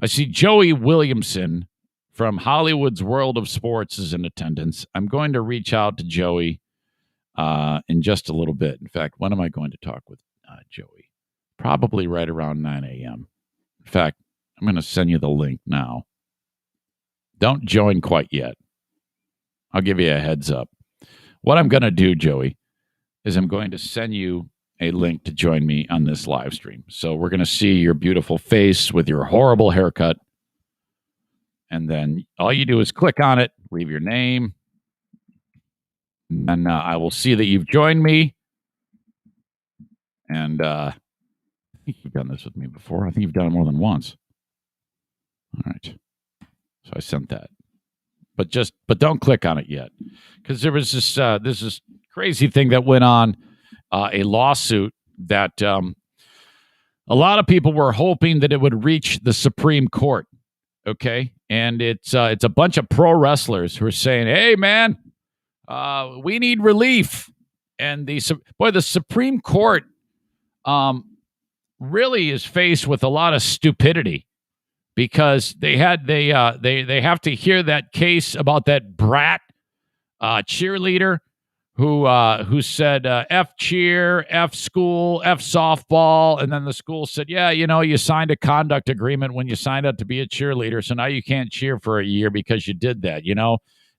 I see Joey Williamson from Hollywood's World of Sports is in attendance. I'm going to reach out to Joey in just a little bit. In fact, when am I going to talk with Joey? probably right around 9 a.m. In fact, I'm going to send you the link now. Don't join quite yet. I'll give you a heads up. What I'm going to do, Joey, is I'm going to send you a link to join me on this live stream. So we're going to see your beautiful face with your horrible haircut. And then all you do is click on it, leave your name, and I will see that you've joined me. And I think you've done this with me before. I think you've done it more than once. All right. So I sent that. But don't click on it yet. Because there was this crazy thing that went on, a lawsuit that a lot of people were hoping that it would reach the Supreme Court. Okay. And it's a bunch of pro wrestlers who are saying, hey, man, we need relief. And the Supreme Court really is faced with a lot of stupidity because they have to hear that case about that brat cheerleader who said F cheer, F school, F softball. And then the school said, yeah, you signed a conduct agreement when you signed up to be a cheerleader. So now you can't cheer for a year because you did that.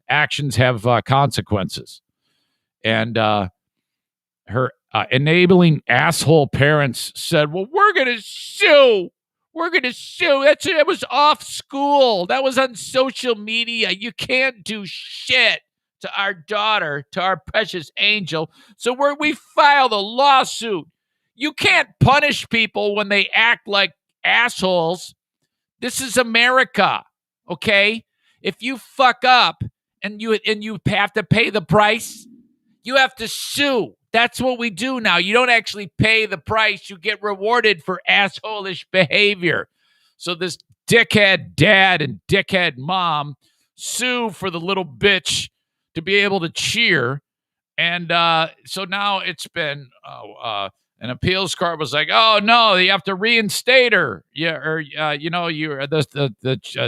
Actions have consequences. And her enabling asshole parents said, well, we're going to sue. We're going to sue. It was off school. That was on social media. You can't do shit to our daughter, to our precious angel. So we filed a lawsuit. You can't punish people when they act like assholes. This is America, okay? If you fuck up and you have to pay the price, you have to sue. That's what we do now. You don't actually pay the price. You get rewarded for asshole-ish behavior. So this dickhead dad and dickhead mom sue for the little bitch to be able to cheer. And so now it's been an appeals court was like, oh no, you have to reinstate her. Yeah, or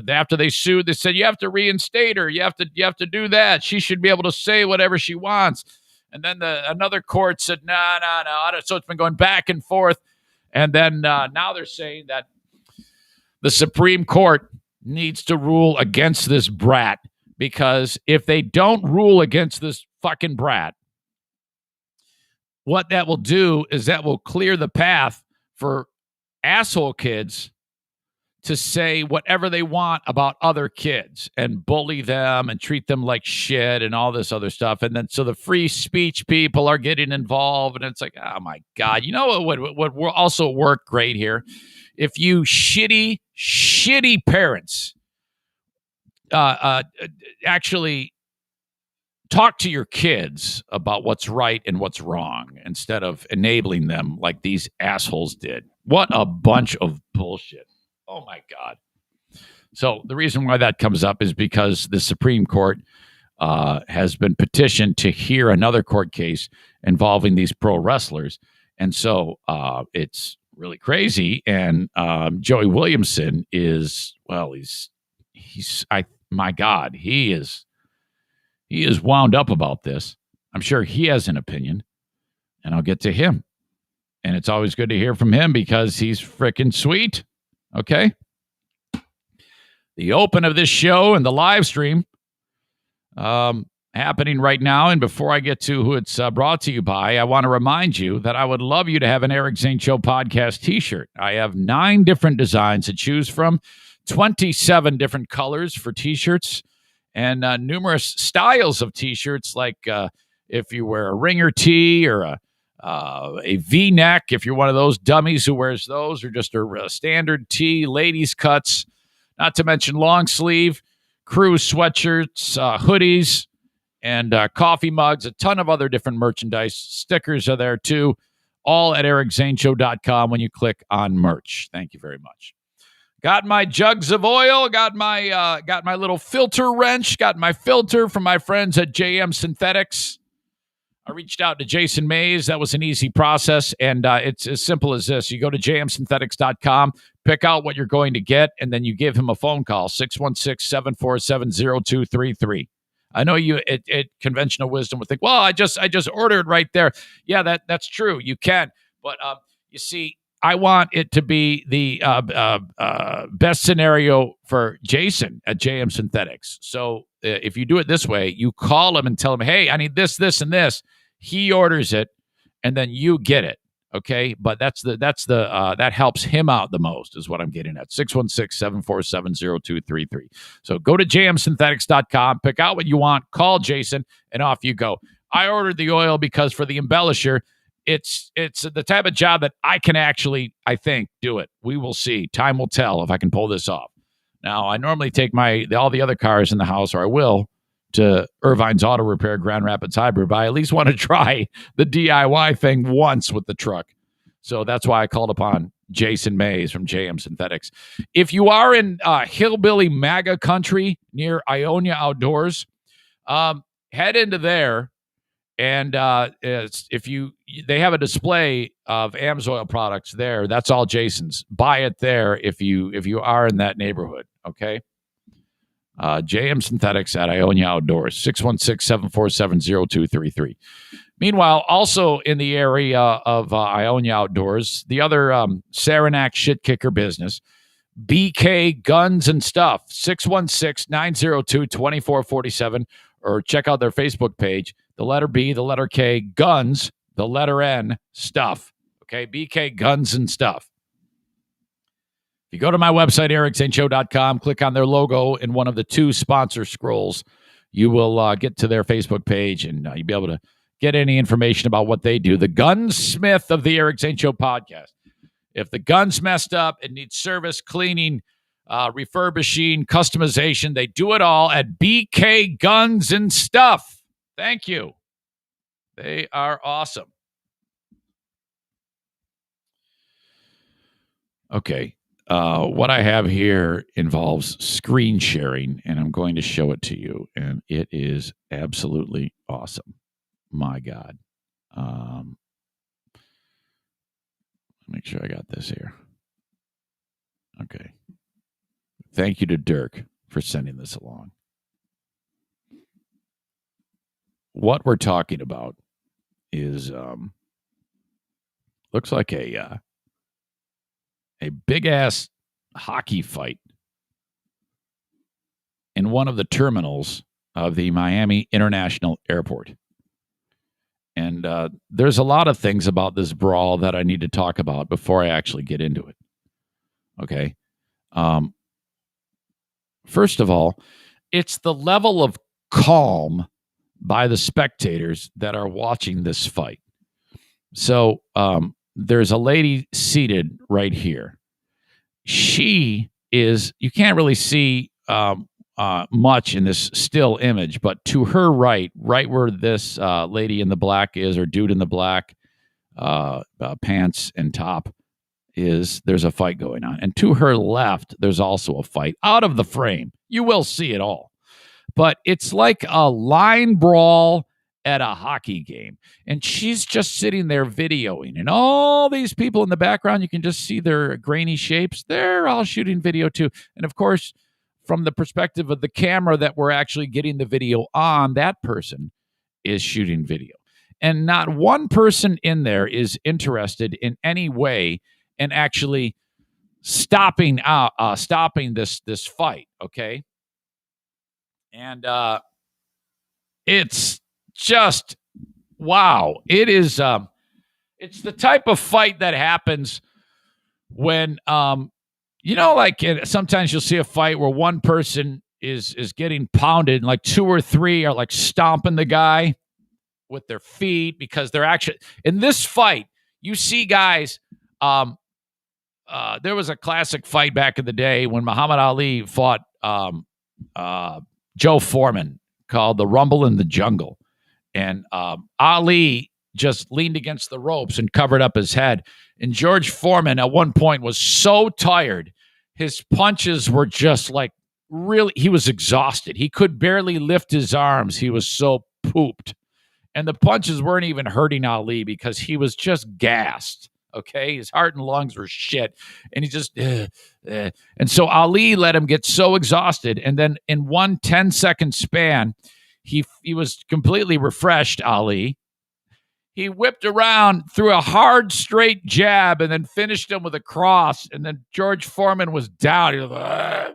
after they sued, they said you have to reinstate her. You have to do that. She should be able to say whatever she wants. And then another court said, no. So it's been going back and forth. And then now they're saying that the Supreme Court needs to rule against this brat, because if they don't rule against this fucking brat, what that will do is that will clear the path for asshole kids to say whatever they want about other kids and bully them and treat them like shit and all this other stuff. And then so the free speech people are getting involved, and it's like, oh my God, what would also work great here? If you shitty parents actually talk to your kids about what's right and what's wrong instead of enabling them like these assholes did. What a bunch of bullshit. Oh, my God. So the reason why that comes up is because the Supreme Court has been petitioned to hear another court case involving these pro wrestlers. And so it's really crazy. And Joey Williamson is, well, my God, he is wound up about this. I'm sure he has an opinion, and I'll get to him. And it's always good to hear from him because he's freaking sweet. Okay. The open of this show and the live stream happening right now. And before I get to who it's brought to you by, I want to remind you that I would love you to have an Eric Zane Show podcast t-shirt. I have 9 different designs to choose from, 27 different colors for t-shirts, and numerous styles of t-shirts, like if you wear a ringer tee or a V-neck, if you're one of those dummies who wears those, or just a standard tee, ladies' cuts, not to mention long sleeve, crew sweatshirts, hoodies, and coffee mugs, a ton of other different merchandise. Stickers are there too, all at ericzaneshow.com when you click on merch. Thank you very much. Got my jugs of oil, got my little filter wrench, got my filter from my friends at JM Synthetics. I reached out to Jason Mays. That was an easy process, and it's as simple as this. You go to jmsynthetics.com, pick out what you're going to get, and then you give him a phone call, 616-747-0233. I know you at conventional wisdom would think, well, I just ordered right there. Yeah, that's true. You can. But you see, I want it to be the best scenario for Jason at JM Synthetics. So if you do it this way, you call him and tell him, hey, I need this, this, and this. He orders it, and then you get it. Okay, but that helps him out the most, is what I'm getting at. 616-747-0233. So go to jmsynthetics.com, pick out what you want, call Jason, and off you go. I ordered the oil because for the embellisher, it's the type of job that I can actually, I think, do it. We will see. Time will tell if I can pull this off. Now, I normally take all the other cars in the house, or I will, to Irvine's Auto Repair Grand Rapids Hybrid, but I at least want to try the DIY thing once with the truck. So that's why I called upon Jason Mays from JM Synthetics. If you are in hillbilly MAGA country near Ionia Outdoors, head into there. And they have a display of AMSOIL products there. That's all Jason's. Buy it there if you are in that neighborhood. Okay. JM Synthetics at Ionia Outdoors, 616-747-0233. Meanwhile, also in the area of Ionia Outdoors, the other Saranac shit kicker business, BK Guns and Stuff, 616-902-2447, or check out their Facebook page, the letter B, the letter K, Guns, the letter N, Stuff. Okay, BK Guns and Stuff. If you go to my website, ericzaneshow.com, click on their logo in one of the two sponsor scrolls, you will get to their Facebook page, and you'll be able to get any information about what they do. The gunsmith of the Eric Zane Show podcast. If the gun's messed up, it needs service, cleaning, refurbishing, customization, they do it all at BK Guns and Stuff. Thank you. They are awesome. Okay. What I have here involves screen sharing, and I'm going to show it to you, and it is absolutely awesome. My God. Make sure I got this here. Okay. Thank you to Dirk for sending this along. What we're talking about is looks like a big-ass hockey fight in one of the terminals of the Miami International Airport. And there's a lot of things about this brawl that I need to talk about before I actually get into it. Okay. First of all, it's the level of calm by the spectators that are watching this fight. So there's a lady seated right here. She is, you can't really see much in this still image, but to her right where this lady in the black is, or dude in the black pants and top is, there's a fight going on. And to her left, there's also a fight out of the frame. You will see it all. But it's like a line brawl at a hockey game. And she's just sitting there videoing. And all these people in the background, you can just see their grainy shapes. They're all shooting video too. And of course, from the perspective of the camera that we're actually getting the video on, that person is shooting video. And not one person in there is interested in any way in actually stopping this fight, okay? And it's just, wow. It is, it's the type of fight that happens when, like sometimes you'll see a fight where one person is getting pounded and like two or three are like stomping the guy with their feet because they're actually, in this fight, you see guys, there was a classic fight back in the day when Muhammad Ali fought Joe Foreman called the Rumble in the Jungle. And Ali just leaned against the ropes and covered up his head. And George Foreman at one point was so tired, his punches were just like really, he was exhausted. He could barely lift his arms. He was so pooped. And the punches weren't even hurting Ali because he was just gassed. Okay, his heart and lungs were shit, and he just and so Ali let him get so exhausted, and then in 1 10-second span, he was completely refreshed. Ali, He whipped around, threw a hard straight jab, and then finished him with a cross. And then George Foreman was down. He was like,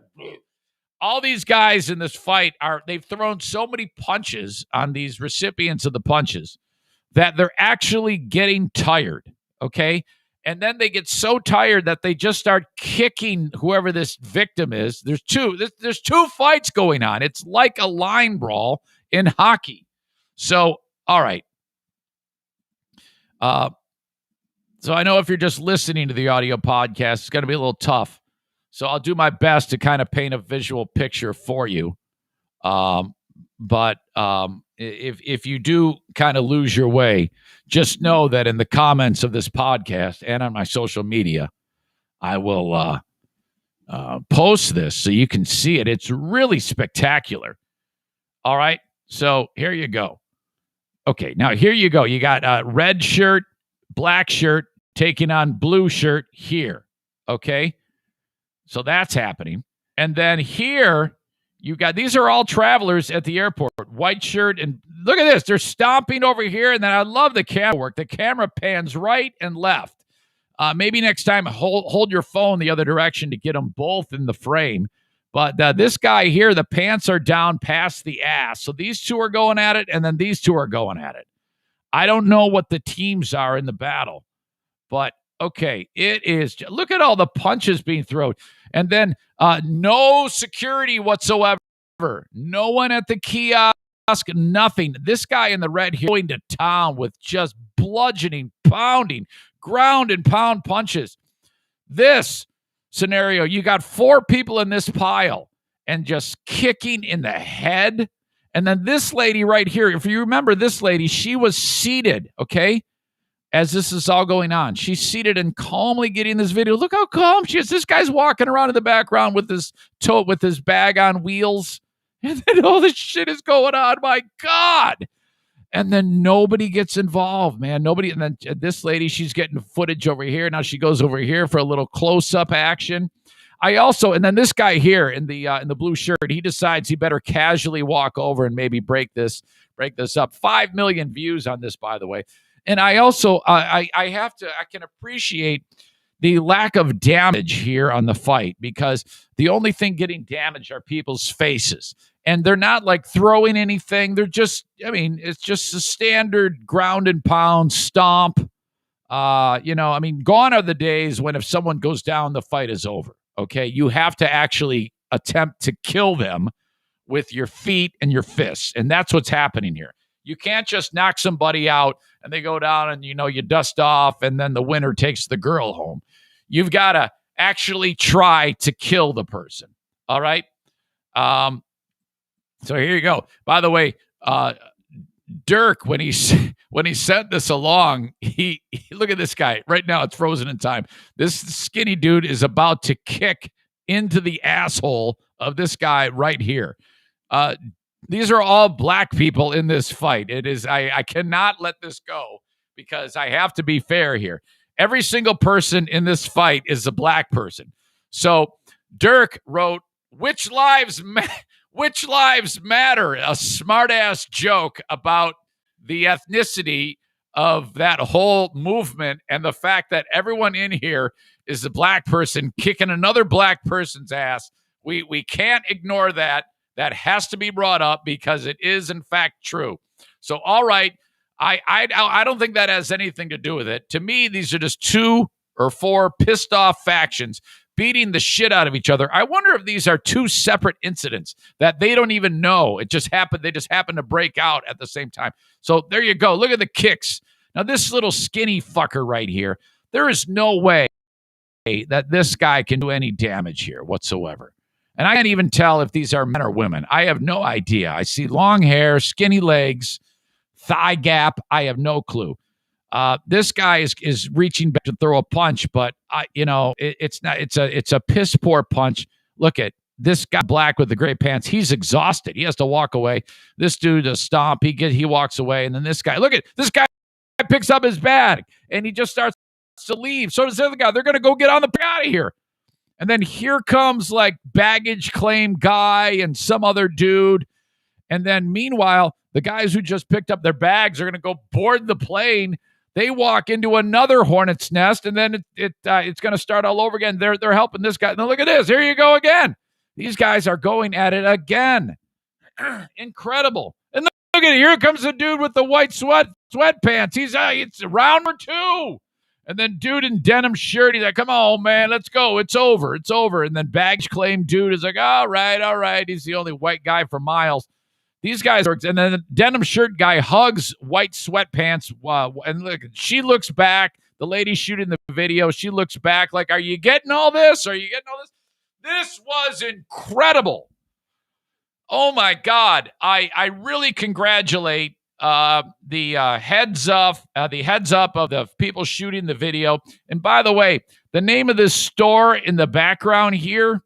all these guys in this fight they've thrown so many punches on these recipients of the punches that they're actually getting tired. Okay. And then they get so tired that they just start kicking whoever this victim is. There's two fights going on. It's like a line brawl in hockey. So, all right. So I know if you're just listening to the audio podcast, it's going to be a little tough. So I'll do my best to kind of paint a visual picture for you. But if you do kind of lose your way, just know that in the comments of this podcast and on my social media, I will post this so you can see it. It's really spectacular. All right. So here you go. Okay. Now here you go. You got red shirt, black shirt taking on blue shirt here. Okay. So that's happening. And then here you got, these are all travelers at the airport, white shirt. And look at this. They're stomping over here. And then I love the camera work. The camera pans right and left. Maybe next time, hold your phone the other direction to get them both in the frame. But this guy here, the pants are down past the ass. So these two are going at it, and then these two are going at it. I don't know what the teams are in the battle. But, okay, it is. Look at all the punches being thrown. And then no security whatsoever. No one at the kiosk, nothing. This guy in the red here going to town with just bludgeoning, pounding, ground and pound punches. This scenario, you got 4 people in this pile and just kicking in the head. And then this lady right here, if you remember this lady, she was seated, okay, as this is all going on. She's seated and calmly getting this video. Look how calm she is. This guy's walking around in the background with his tote, with his bag on wheels. And then all this shit is going on. My God. And then nobody gets involved, man. Nobody. And then this lady, she's getting footage over here. Now she goes over here for a little close-up action. And then this guy here in the blue shirt, he decides he better casually walk over and maybe break this up. 5 million views on this, by the way. And I also, I can appreciate the lack of damage here on the fight, because the only thing getting damaged are people's faces. And they're not like throwing anything. They're just, it's just a standard ground and pound stomp. Gone are the days when if someone goes down, the fight is over. Okay. You have to actually attempt to kill them with your feet and your fists. And that's what's happening here. You can't just knock somebody out and they go down and, you dust off and then the winner takes the girl home. You've got to actually try to kill the person. All right. So here you go. By the way, Dirk, when he sent this along, he look at this guy right now. It's frozen in time. This skinny dude is about to kick into the asshole of this guy right here. These are all black people in this fight. It is. I cannot let this go because I have to be fair here. Every single person in this fight is a black person. So Dirk wrote, Which lives matter? A smart-ass joke about the ethnicity of that whole movement and the fact that everyone in here is a black person kicking another black person's ass. We can't ignore that. That has to be brought up because it is, in fact, true. So, all right, I don't think that has anything to do with it. To me, these are just 2 or 4 pissed-off factions beating the shit out of each other. I wonder if these are 2 separate incidents that they don't even know. It just happened. They just happened to break out at the same time. So there you go. Look at the kicks. Now, this little skinny fucker right here, there is no way that this guy can do any damage here whatsoever. And I can't even tell if these are men or women. I have no idea. I see long hair, skinny legs, thigh gap. I have no clue. This guy is reaching back to throw a punch, but it's not. It's a piss poor punch. Look at this guy, black with the gray pants. He's exhausted. He has to walk away. This dude a stomp. He walks away, and then this guy. Look at this guy picks up his bag and he just starts to leave. So does the other guy. They're gonna go get on the out of here. And then here comes like baggage claim guy and some other dude. And then meanwhile, The guys who just picked up their bags are going to go board the plane. They walk into another hornet's nest, and then it's going to start all over again. They're helping this guy. Now look at this. Here you go again. These guys are going at it again. Incredible. And look at it. Here comes the dude with the white sweatpants. It's round number 2. And then dude in denim shirt, he's like, come on, man, let's go. It's over. It's over. And then baggage claim dude is like, all right. He's the only white guy for miles. These guys are, and then the denim shirt guy hugs white sweatpants. And look, she looks back. The lady shooting the video, she looks back like, are you getting all this? Are you getting all this? This was incredible. Oh, my God. I really congratulate the heads up of the people shooting the video. And by the way, the name of this store in the background here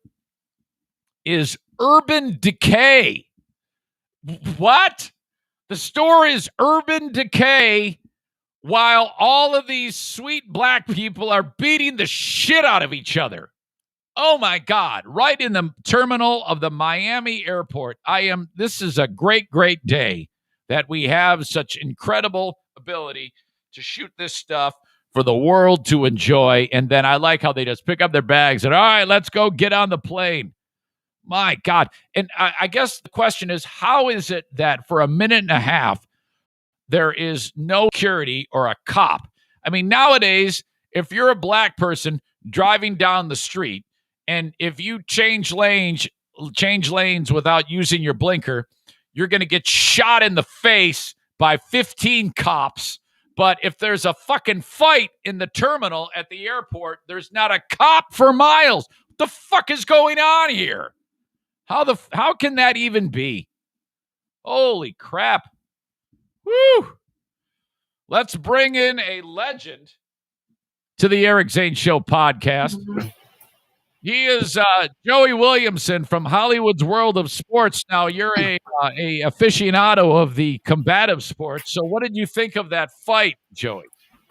is Urban Decay. What? The store is Urban Decay while all of these sweet black people are beating the shit out of each other. Oh my God, right in the terminal of the Miami airport. This is a great, great day that we have such incredible ability to shoot this stuff for the world to enjoy. And then I like how they just pick up their bags and, all right, let's go get on the plane. My God. And I guess the question is, how is it that for a minute and a half, there is no security or a cop? I mean, nowadays, if you're a black person driving down the street, and if you change lanes without using your blinker, you're going to get shot in the face by 15 cops. But if there's a fucking fight in the terminal at the airport, there's not a cop for miles. What the fuck is going on here? How can that even be? Holy crap. Woo! Let's bring in a legend to the Eric Zane Show podcast. He is Joey Williamson from Hollywood's World of Sports. Now, you're a aficionado of the combative sports. So what did you think of that fight, Joey?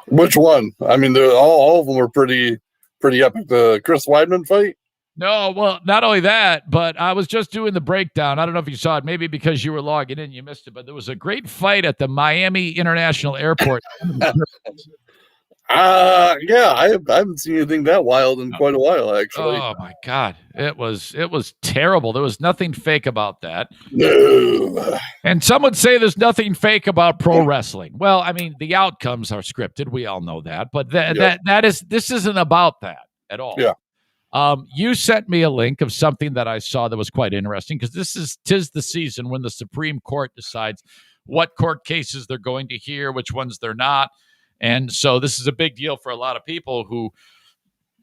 Which one? I mean, all of them were pretty epic. The Chris Weidman fight? No, well, not only that, but I was just doing the breakdown. I don't know if you saw it. Maybe because you were logging in, you missed it. But there was a great fight at the Miami International Airport. Yeah, I haven't seen anything that wild in quite a while, actually. Oh my God, it was terrible. There was nothing fake about that. No. And some would say there's nothing fake about pro wrestling. Well, I mean, the outcomes are scripted. We all know that, but this isn't about that at all. Yeah. You sent me a link of something that I saw that was quite interesting because tis the season when the Supreme Court decides what court cases they're going to hear, which ones they're not. And so this is a big deal for a lot of people who,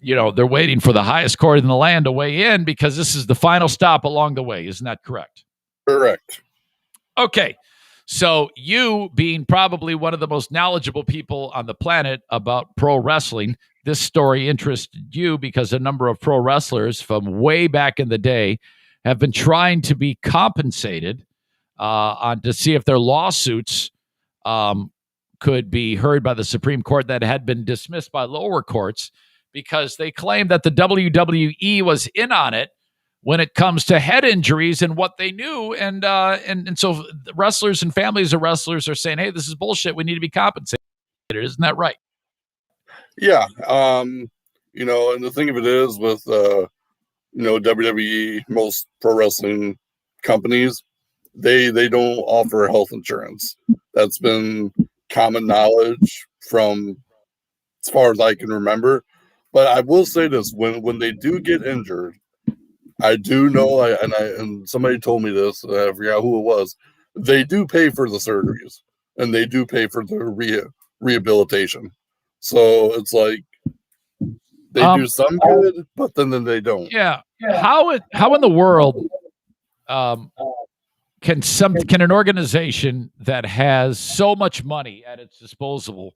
they're waiting for the highest court in the land to weigh in because this is the final stop along the way. Isn't that correct? Correct. Okay. So you being probably one of the most knowledgeable people on the planet about pro wrestling, this story interested you because a number of pro wrestlers from way back in the day have been trying to be compensated to see if their lawsuits could be heard by the Supreme Court that had been dismissed by lower courts because they claimed that the WWE was in on it when it comes to head injuries and what they knew. And so the wrestlers and families of wrestlers are saying, hey, this is bullshit. We need to be compensated. Isn't that right? Yeah. And the thing of it is with, WWE, most pro wrestling companies, they don't offer health insurance. That's been common knowledge from as far as I can remember. But I will say this, when they do get injured, I do know, and somebody told me this, I forgot who it was, they do pay for the surgeries and they do pay for the rehabilitation. So it's like they do some good, but then they don't. Yeah. How in the world can an organization that has so much money at its disposal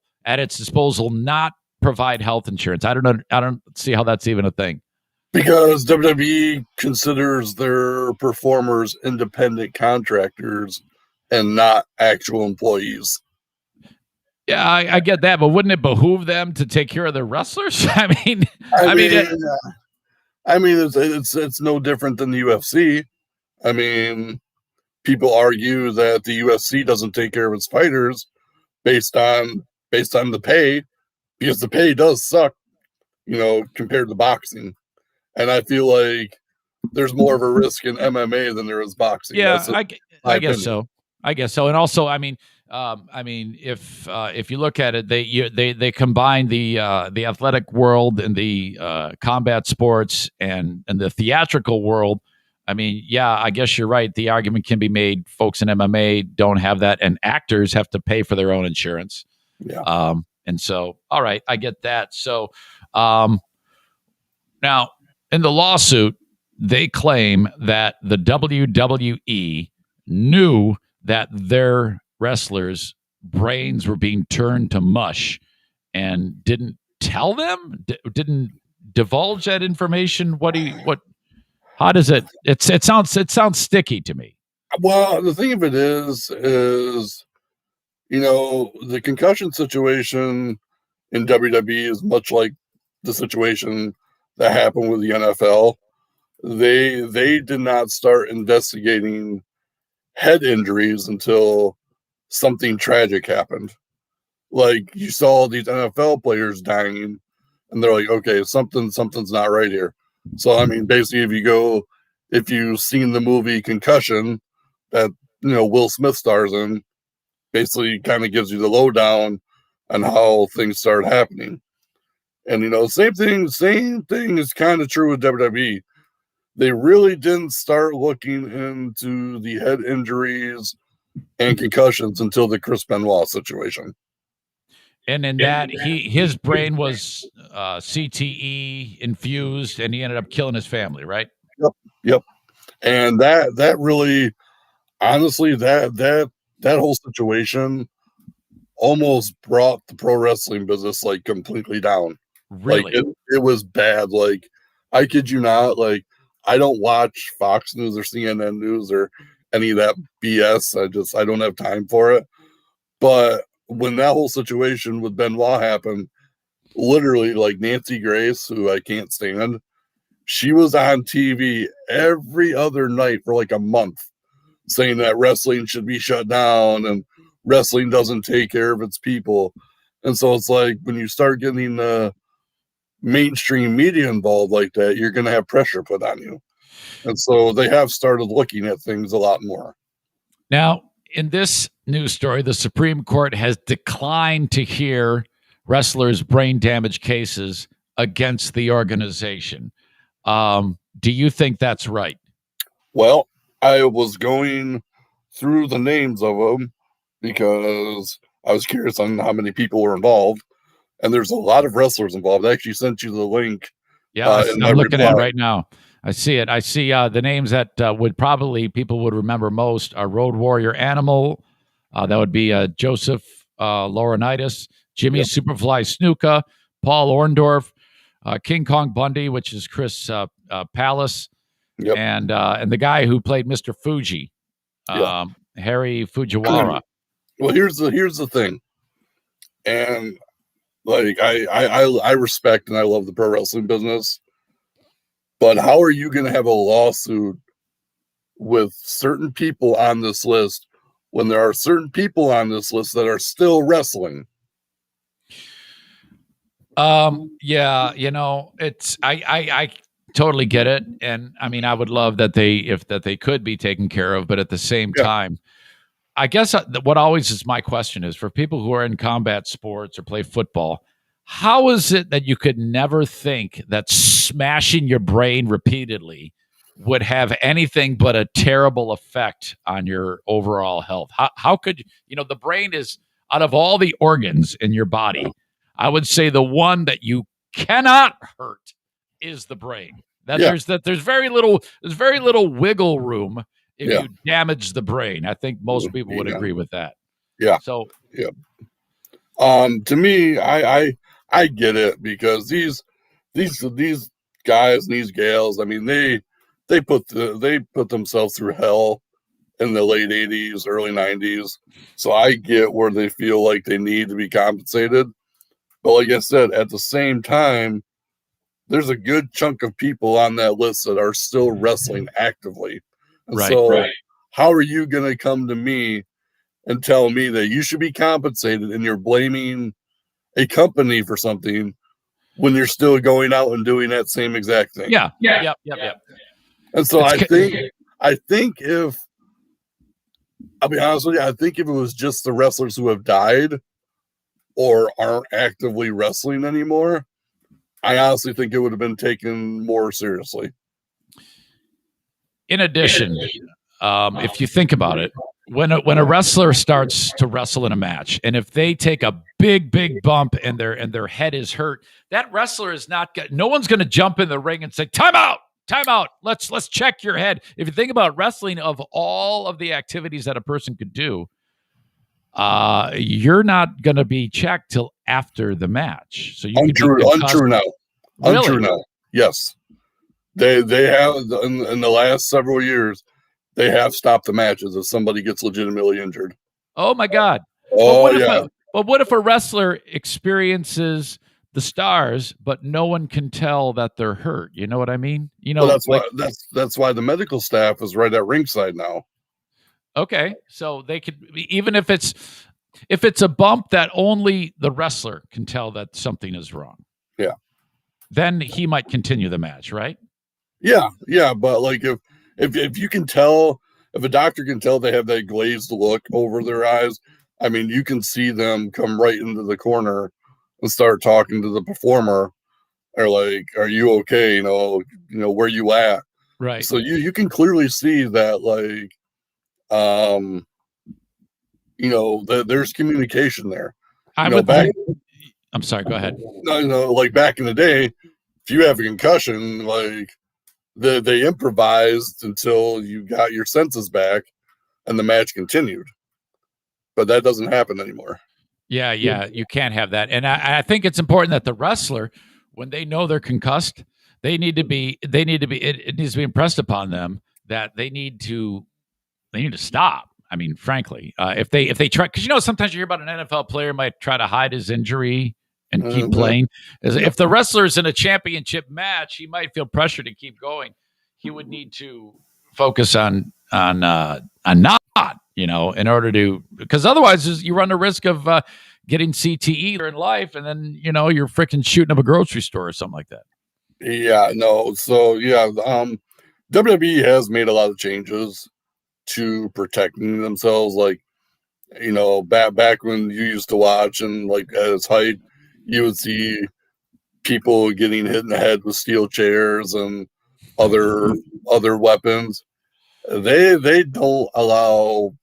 not provide health insurance? I don't see how that's even a thing. Because WWE considers their performers independent contractors and not actual employees. Yeah, I get that, but wouldn't it behoove them to take care of their wrestlers? I mean, it's no different than the UFC. I mean, people argue that the UFC doesn't take care of its fighters based on the pay, because the pay does suck, compared to boxing. And I feel like there's more of a risk in MMA than there is boxing. Yeah, I guess opinion. so. I guess so. And also, if you look at it, they combine the athletic world and the combat sports and the theatrical world. I mean, yeah, I guess you're right. The argument can be made. Folks in MMA don't have that, and actors have to pay for their own insurance. Yeah. And so, all right, I get that. So, now in the lawsuit, they claim that the WWE knew that their wrestlers' brains were being turned to mush and didn't tell them, didn't divulge that information. How does it? It sounds sticky to me. Well, the thing of it is the concussion situation in WWE is much like the situation that happened with the NFL. They did not start investigating head injuries until something tragic happened. Like, you saw these NFL players dying, and they're like, okay, something's not right here. So, I mean, basically, if you've seen the movie Concussion that, Will Smith stars in, basically kind of gives you the lowdown on how things started happening. And, same thing is kind of true with WWE. They really didn't start looking into the head injuries and concussions until the Chris Benoit situation. And in that, his brain was CTE infused, and he ended up killing his family, right? Yep. And that really, honestly, that whole situation almost brought the pro wrestling business like completely down. Really? Like, it was bad. Like, I kid you not. Like, I don't watch Fox News or CNN News or any of that BS. I don't have time for it. But when that whole situation with Benoit happened, literally, like, Nancy Grace, who I can't stand, she was on TV every other night for like a month saying that wrestling should be shut down and wrestling doesn't take care of its people. And so it's like, when you start getting the mainstream media involved like that, you're going to have pressure put on you. And so they have started looking at things a lot more. Now, in this news story, the Supreme Court has declined to hear wrestlers' brain damage cases against the organization. Do you think that's right? Well, I was going through the names of them because I was curious on how many people were involved. And there's a lot of wrestlers involved. I actually sent you the link. Yeah, I'm looking at it right now. I see it. I see the names that people would remember most are Road Warrior Animal. That would be Joseph Laurinaitis, Jimmy Superfly Snuka, Paul Orndorff, King Kong Bundy, which is Chris Palace, and the guy who played Mr. Fuji, Harry Fujiwara. Well, here's the thing, and like I respect and I love the pro wrestling business, but how are you going to have a lawsuit with certain people on this list when there are certain people on this list that are still wrestling? Yeah, it's I totally get it, and I mean, I would love that they could be taken care of, but at the same time, I guess what always is my question is, for people who are in combat sports or play football, how is it that you could never think that smashing your brain repeatedly would have anything but a terrible effect on your overall health? How could the brain is, out of all the organs in your body, I would say the one that you cannot hurt is the brain. There's very little wiggle room if you damage the brain. I think most people would agree with that. Yeah. So to me, I get it, because these guys and these gals, I mean, they put themselves through hell in the late 80s, early 90s. So I get where they feel like they need to be compensated. But like I said, at the same time, there's a good chunk of people on that list that are still wrestling actively. And how are you going to come to me and tell me that you should be compensated and you're blaming a company for something when you're still going out and doing that same exact thing? Yep. And so I think if, I'll be honest with you, I think if it was just the wrestlers who have died or aren't actively wrestling anymore, I honestly think it would have been taken more seriously. In addition, if you think about it, when a wrestler starts to wrestle in a match, and if they take a big bump and their head is hurt, that wrestler is no one's going to jump in the ring and say, time out, let's check your head. If you think about wrestling, of all of the activities that a person could do, you're not going to be checked till after the match. So you untrue now. Yes, they have in the last several years. They have stopped the matches if somebody gets legitimately injured. Oh my God! But what if a wrestler experiences the stars, but no one can tell that they're hurt? You know what I mean? That's why the medical staff is right at ringside now. Okay, so they could, even if it's a bump that only the wrestler can tell that something is wrong. Yeah. Then he might continue the match, right? Yeah, but like if you can tell, if a doctor can tell they have that glazed look over their eyes, I mean, you can see them come right into the corner and start talking to the performer, or like, "Are you okay? You know, where you at?" Right. So you can clearly see that, like, there's communication there. I'm sorry. Go ahead. Like back in the day, if you have a concussion, like they improvised until you got your senses back, and the match continued. But that doesn't happen anymore. Yeah, you can't have that. And I think it's important that the wrestler, when they know they're concussed, it needs to be impressed upon them that they need to stop. I mean, frankly, if they try, because sometimes you hear about an NFL player might try to hide his injury and keep playing. If the wrestler's in a championship match, he might feel pressure to keep going. He would need to focus on not, in order to, because otherwise you run the risk of getting CTE in life, and then you're freaking shooting up a grocery store or something like that. Yeah, no. So WWE has made a lot of changes to protecting themselves. Like, back when you used to watch, and like at its height, you would see people getting hit in the head with steel chairs and other weapons. They don't allow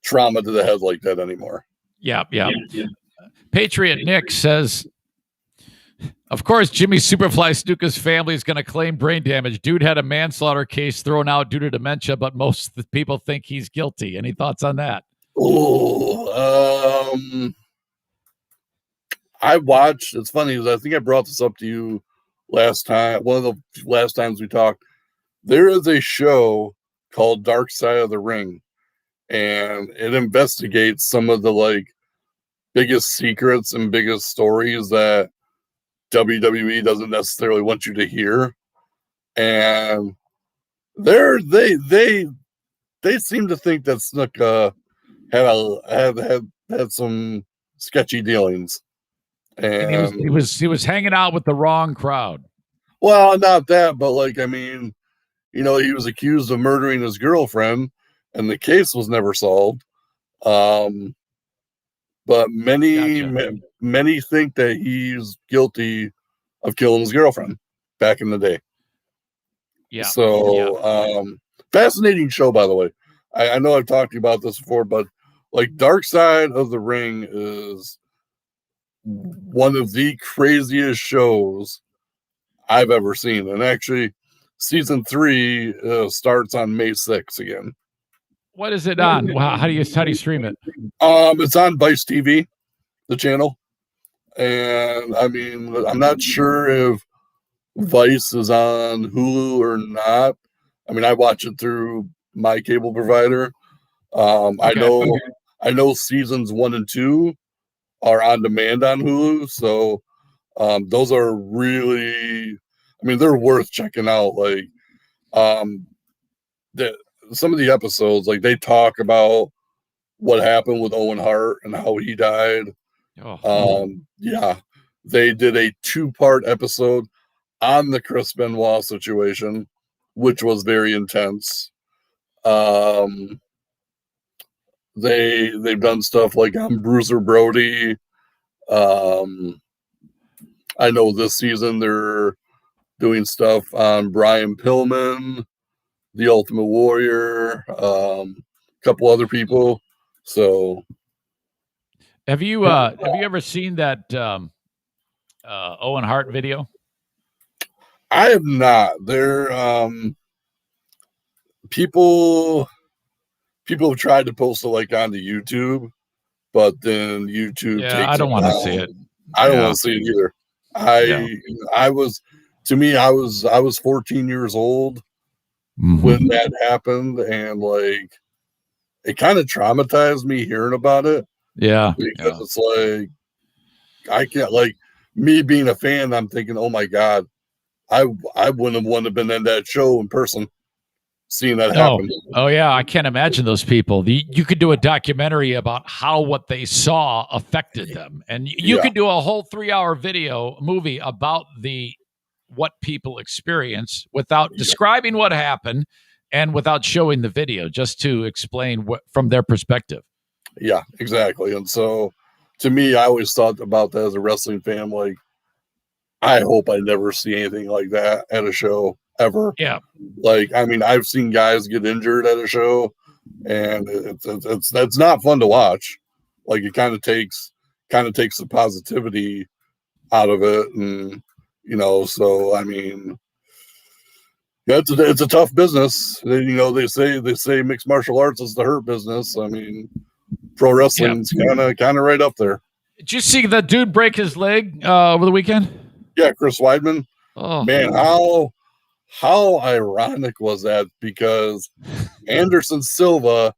trauma to the head like that anymore. Yeah. Patriot Nick says, of course, Jimmy Superfly Snuka's family is going to claim brain damage. Dude had a manslaughter case thrown out due to dementia, but most of the people think he's guilty. Any thoughts on that? I watched, it's funny, I think I brought this up to you last time, one of the last times we talked. There is a show called Dark Side of the Ring, and it investigates some of the biggest secrets and biggest stories that WWE doesn't necessarily want you to hear. And they seem to think that Snuka had some sketchy dealings. And he was hanging out with the wrong crowd. Well, not that, but he was accused of murdering his girlfriend, and the case was never solved. But many think that he's guilty of killing his girlfriend back in the day. Yeah. So, fascinating show, by the way. I know I've talked to you about this before, but Dark Side of the Ring is one of the craziest shows I've ever seen. And actually, season 3 starts on May 6th again. What is it on? How do you stream it? It's on Vice TV, the channel. And I mean, I'm not sure if Vice is on Hulu or not. I mean, I watch it through my cable provider. Okay. I know seasons 1 and 2 are on demand on Hulu. So those are really, I mean, they're worth checking out. some of the episodes, like they talk about what happened with Owen Hart and how he died. Yeah, they did a 2-part episode on the Chris Benoit situation, which was very intense. They've done stuff like on Bruiser Brody. I know this season they're doing stuff on Brian Pillman, The Ultimate Warrior, a couple other people. So, have you ever seen that Owen Hart video? I have not. There, people have tried to post it like onto YouTube, but then YouTube takes I don't want to see it. I don't want to see it either. I was 14 years old when that happened, and like it kind of traumatized me hearing about it. Yeah, because it's like I can't, like, me being a fan, I'm thinking, oh my god, I wouldn't have wanted to been in that show in person, seeing that happen. Oh yeah, I can't imagine those people. You could do a documentary about how what they saw affected them, and you could do a whole 3-hour movie about what people experience without describing what happened and without showing the video, just to explain what from their perspective. Yeah, exactly. And so, to me, I always thought about that as a wrestling fan. Like, I hope I never see anything like that at a show ever. Yeah. Like, I mean, I've seen guys get injured at a show, and it's not fun to watch. Like, it kind of takes the positivity out of it, and so I mean, yeah, it's a tough business. They say mixed martial arts is the hurt business. I mean, pro wrestling's kind of right up there. Did you see that dude break his leg over the weekend? Yeah, Chris Weidman. Oh man, how ironic was that? Because Anderson Silva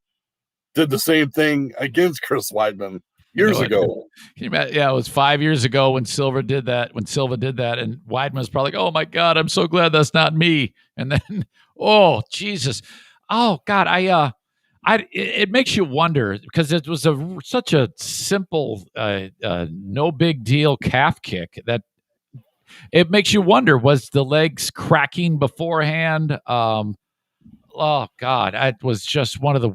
did the same thing against Chris Weidman years ago. Yeah, it was 5 years ago when Silva did that, and Weidman was probably like, oh my God, I'm so glad that's not me. And then, oh, Jesus. Oh God, it makes you wonder, because it was such a simple, no big deal calf kick that it makes you wonder, was the legs cracking beforehand? Oh God, it was just one of the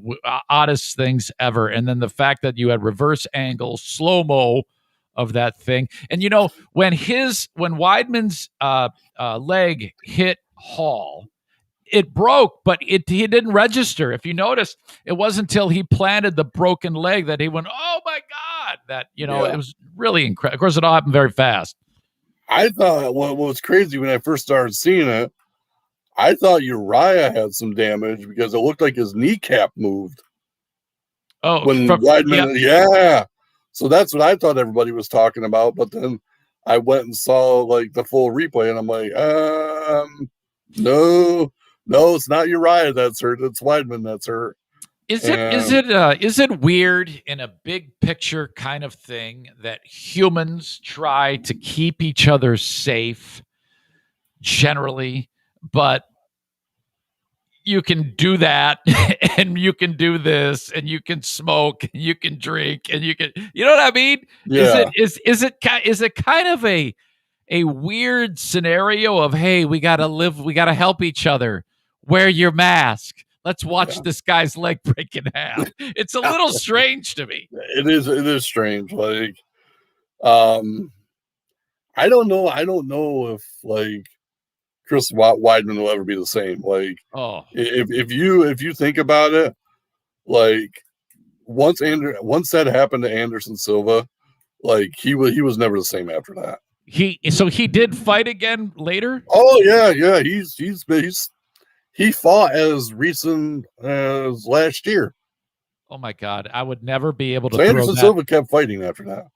oddest things ever. And then the fact that you had reverse angle, slow-mo of that thing. And when Weidman's leg hit Hall, it broke, but he didn't register. If you notice, it wasn't until he planted the broken leg that he went, oh my God, that, it was really incredible. Of course, it all happened very fast. I thought what was crazy when I first started seeing it, I thought Uriah had some damage because it looked like his kneecap moved. Oh, when Weidman, yeah. So that's what I thought everybody was talking about. But then I went and saw like the full replay, and I'm like, no, it's not Uriah that's hurt. It's Weidman that's hurt. Is it weird in a big picture kind of thing that humans try to keep each other safe generally, but you can do that and you can do this and you can smoke and you can drink and you can, what I mean? Yeah. Is it kind of a weird scenario of, hey, we got to help each other. Wear your mask. Let's watch this guy's leg break in half. It's a little strange to me. It is strange. Like, I don't know if like Chris Weidman will ever be the same. Like, if you think about it, like once that happened to Anderson Silva, like he was never the same after that. He did fight again later. Oh yeah. He fought as recent as last year. Oh my God, I would never be able to. So Anderson Silva kept fighting after that.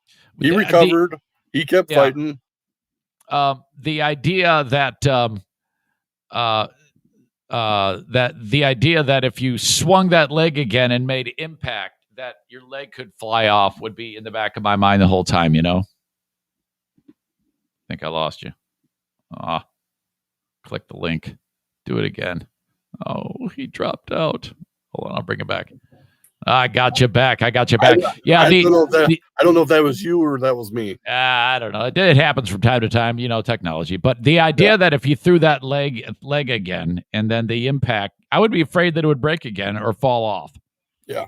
He recovered. He kept fighting. The idea that that if you swung that leg again and made impact, that your leg could fly off would be in the back of my mind the whole time. I think I lost you. Click the link. Do it again. Oh, he dropped out. Hold on, I'll bring him back. I got you back. I don't know if that was you or that was me. I don't know. It happens from time to time, technology. But the idea that if you threw that leg again and then the impact, I would be afraid that it would break again or fall off. Yeah.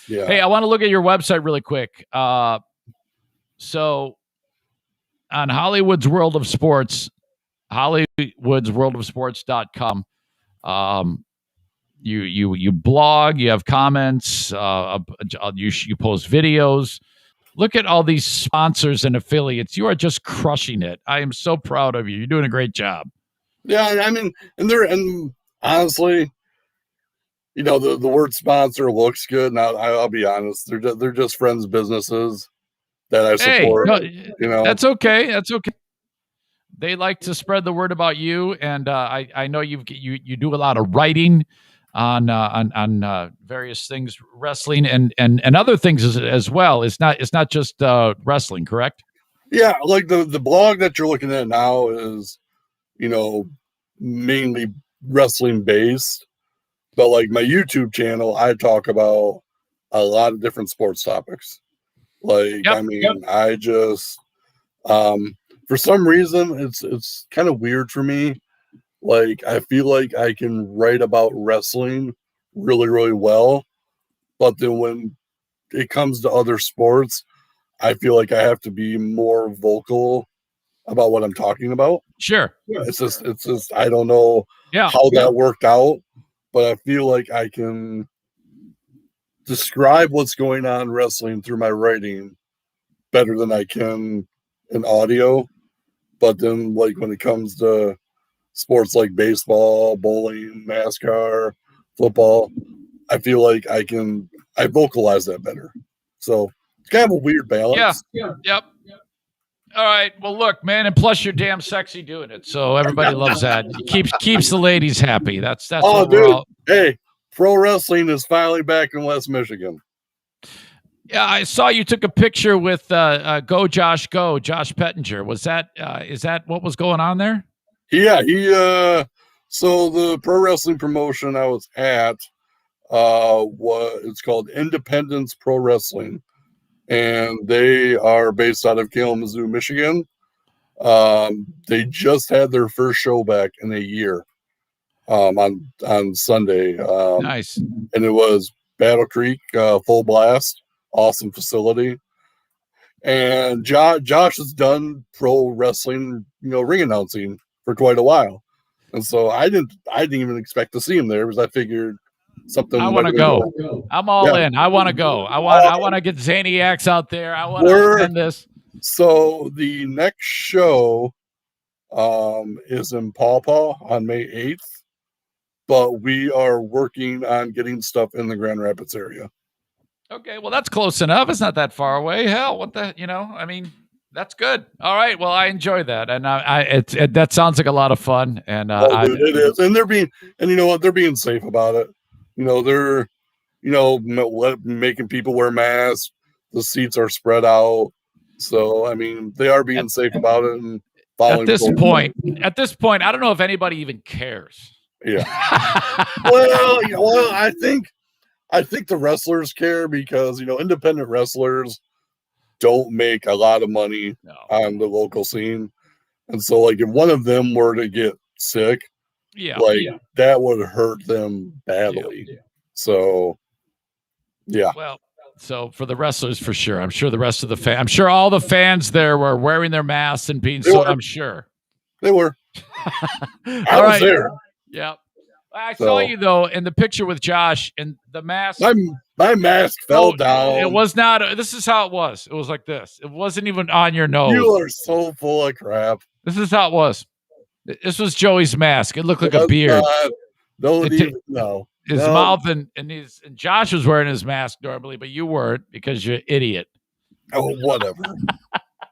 Hey, I want to look at your website really quick. So on Hollywood's World of Sports, Hollywood'sWorldOfSports.com, you blog, you have comments, you post videos. Look at all these sponsors and affiliates. You are just crushing it. I am so proud of you. You're doing a great job. Yeah, I mean, and honestly, the word sponsor looks good. Now, I'll be honest, they're just friends' businesses that I support. That's okay. That's okay. They like to spread the word about you, and I know you do a lot of writing on various things, wrestling and other things as well. It's not just wrestling, correct? Yeah, like the blog that you're looking at now is, mainly wrestling based, but like my YouTube channel, I talk about a lot of different sports topics. Like, I just, for some reason, it's kind of weird for me. Like, I feel like I can write about wrestling really, really well, but then when it comes to other sports, I feel like I have to be more vocal about what I'm talking about. Sure. It's just I don't know how that worked out, but I feel like I can describe what's going on in wrestling through my writing better than I can in audio. But then, like, when it comes to sports like baseball, bowling, NASCAR, football, I feel like I vocalize that better. So it's kind of a weird balance. Yeah. Yep. All right. Well, look, man, and plus you're damn sexy doing it, so everybody loves that. It keeps the ladies happy. That's oh, dude. Hey, pro wrestling is finally back in West Michigan. Yeah, I saw you took a picture with Go Josh Pettinger. Was that is that what was going on there? Yeah, so the pro wrestling promotion I was at it's called Independence Pro Wrestling, and they are based out of Kalamazoo, Michigan. They just had their first show back in a year on Sunday. Nice. And it was Battle Creek, full blast, awesome facility. And Josh has done pro wrestling, ring announcing for quite a while. And so I didn't even expect to see him there because I figured something. I want to go. I'm all in. I want to go. I want to get Zaniacs out there. I want to attend this. So the next show is in Paw Paw on May 8th, but we are working on getting stuff in the Grand Rapids area. Okay, well, that's close enough. It's not that far away. Hell, what the, I mean, that's good. All right, well, I enjoy that, and that sounds like a lot of fun. And dude, it is, and they're being safe about it. They're making people wear masks. The seats are spread out, so I mean, they are being safe about it. And at this point, I don't know if anybody even cares. Yeah. well, I think the wrestlers care because, independent wrestlers don't make a lot of money on the local scene. And so, like, if one of them were to get sick, that would hurt them badly. Yeah. So, yeah. Well, so for the wrestlers, for sure. I'm sure the rest of the fans, I'm sure all the fans there were wearing their masks and being I'm sure. They were. I was there. Yeah. I saw you, though, in the picture with Josh, and the mask. My mask fell down. It was not. This is how it was. It was like this. It wasn't even on your nose. You are so full of crap. This is how it was. This was Joey's mask. It looked like a beard. No. His mouth and Josh was wearing his mask normally, but you weren't because you're an idiot. Oh, whatever.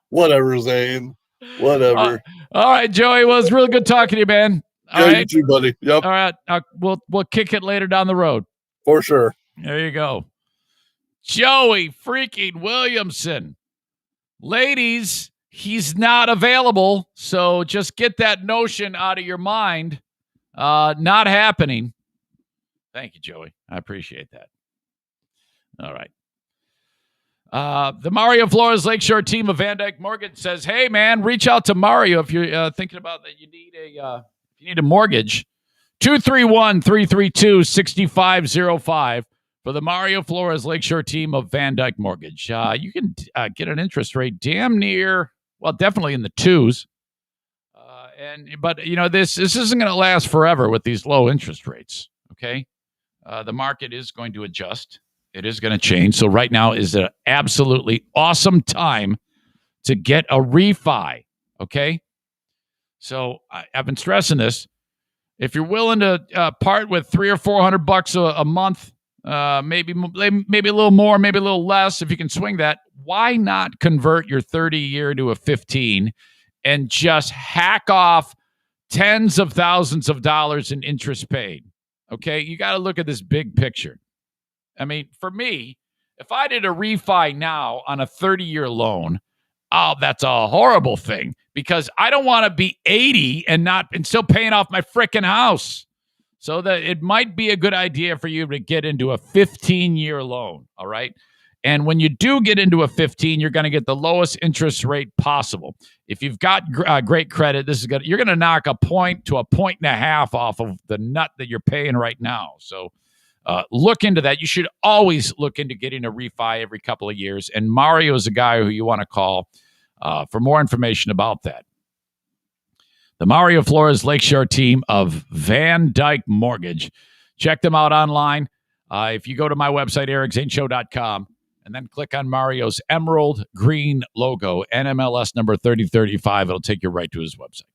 Whatever, Zane. Whatever. All right, Joey. Well, it's really good talking to you, man. All right. You too, buddy. Yep. All right. We'll kick it later down the road. For sure. There you go. Joey freaking Williamson. Ladies, he's not available, so just get that notion out of your mind. Not happening. Thank you, Joey. I appreciate that. All right. The Mario Flores Lakeshore team of Van Dyke Mortgage says, "Hey man, reach out to Mario if you're thinking about that. You need a mortgage. 231-332-6505 for the Mario Flores Lakeshore team of Van Dyke Mortgage. You can get an interest rate damn near, well, definitely in the twos. But this isn't going to last forever with these low interest rates. Okay, the market is going to adjust. It is going to change. So right now is an absolutely awesome time to get a refi. Okay, so I've been stressing this. If you're willing to part with $300 or $400 a month, maybe a little more, maybe a little less, if you can swing that, why not convert your 30-year to a 15 and just hack off tens of thousands of dollars in interest paid? Okay, you got to look at this big picture. I mean, for me, if I did a refi now on a 30-year loan, that's a horrible thing because I don't want to be 80 and still paying off my freaking house. So that it might be a good idea for you to get into a 15-year loan. All right. And when you do get into a 15, you're going to get the lowest interest rate possible. If you've got great credit, you're going to knock a point to a point and a half off of the nut that you're paying right now. So look into that. You should always look into getting a refi every couple of years. And Mario is a guy who you want to call for more information about that. The Mario Flores Lakeshore team of Van Dyke Mortgage. Check them out online. If you go to my website, ericzaneshow.com, and then click on Mario's emerald green logo, NMLS number 3035, it'll take you right to his website.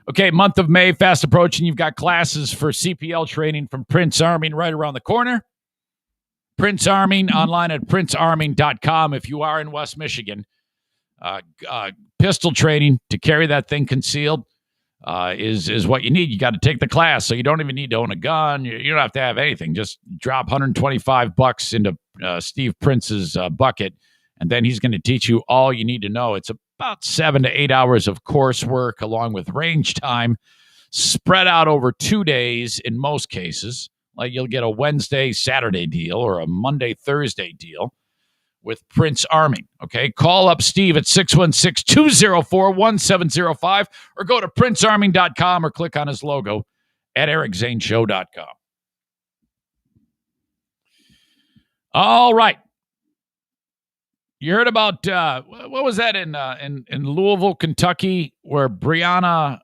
Okay, month of May, fast approaching. You've got classes for CPL training from Prince Arming right around the corner. Prince Arming, online at princearming.com if you are in West Michigan. Pistol training to carry that thing concealed is what you need. You got to take the class, so you don't even need to own a gun. You don't have to have anything. Just drop $125 into Steve Prince's bucket, and then he's going to teach you all you need to know. It's about 7 to 8 hours of coursework along with range time spread out over 2 days in most cases. Like you'll get a Wednesday, Saturday deal or a Monday, Thursday deal with Prince Arming. Okay, call up Steve at 616-204-1705 or go to princearming.com or click on his logo at ericzaneshow.com. All right. You heard about what was that in Louisville, Kentucky, where Breonna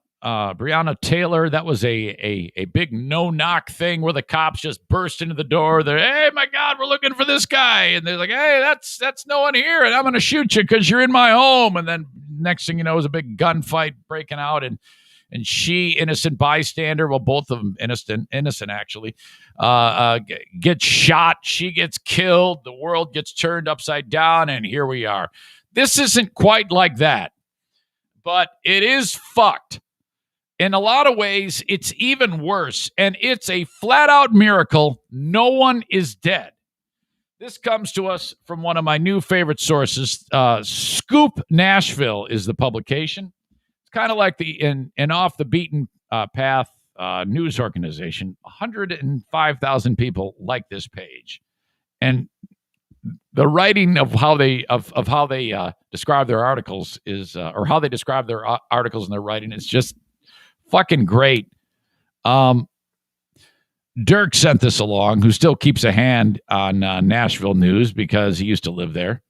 Taylor, that was a big no-knock thing where the cops just burst into the door. They're, hey, my God, we're looking for this guy. And they're like, hey, that's no one here, and I'm going to shoot you because you're in my home. And then next thing you know, it was a big gunfight breaking out, and she, innocent bystander, well, both of them innocent actually, gets shot. She gets killed. The world gets turned upside down, and here we are. This isn't quite like that, but it is fucked. In a lot of ways, it's even worse, and it's a flat-out miracle no one is dead. This comes to us from one of my new favorite sources. Scoop Nashville is the publication. It's kind of like an off-the-beaten path news organization. 105,000 people like this page. And the writing of how they describe their articles is, or how they describe their articles and their writing is just fucking great. Dirk sent this along, who still keeps a hand on Nashville news because he used to live there.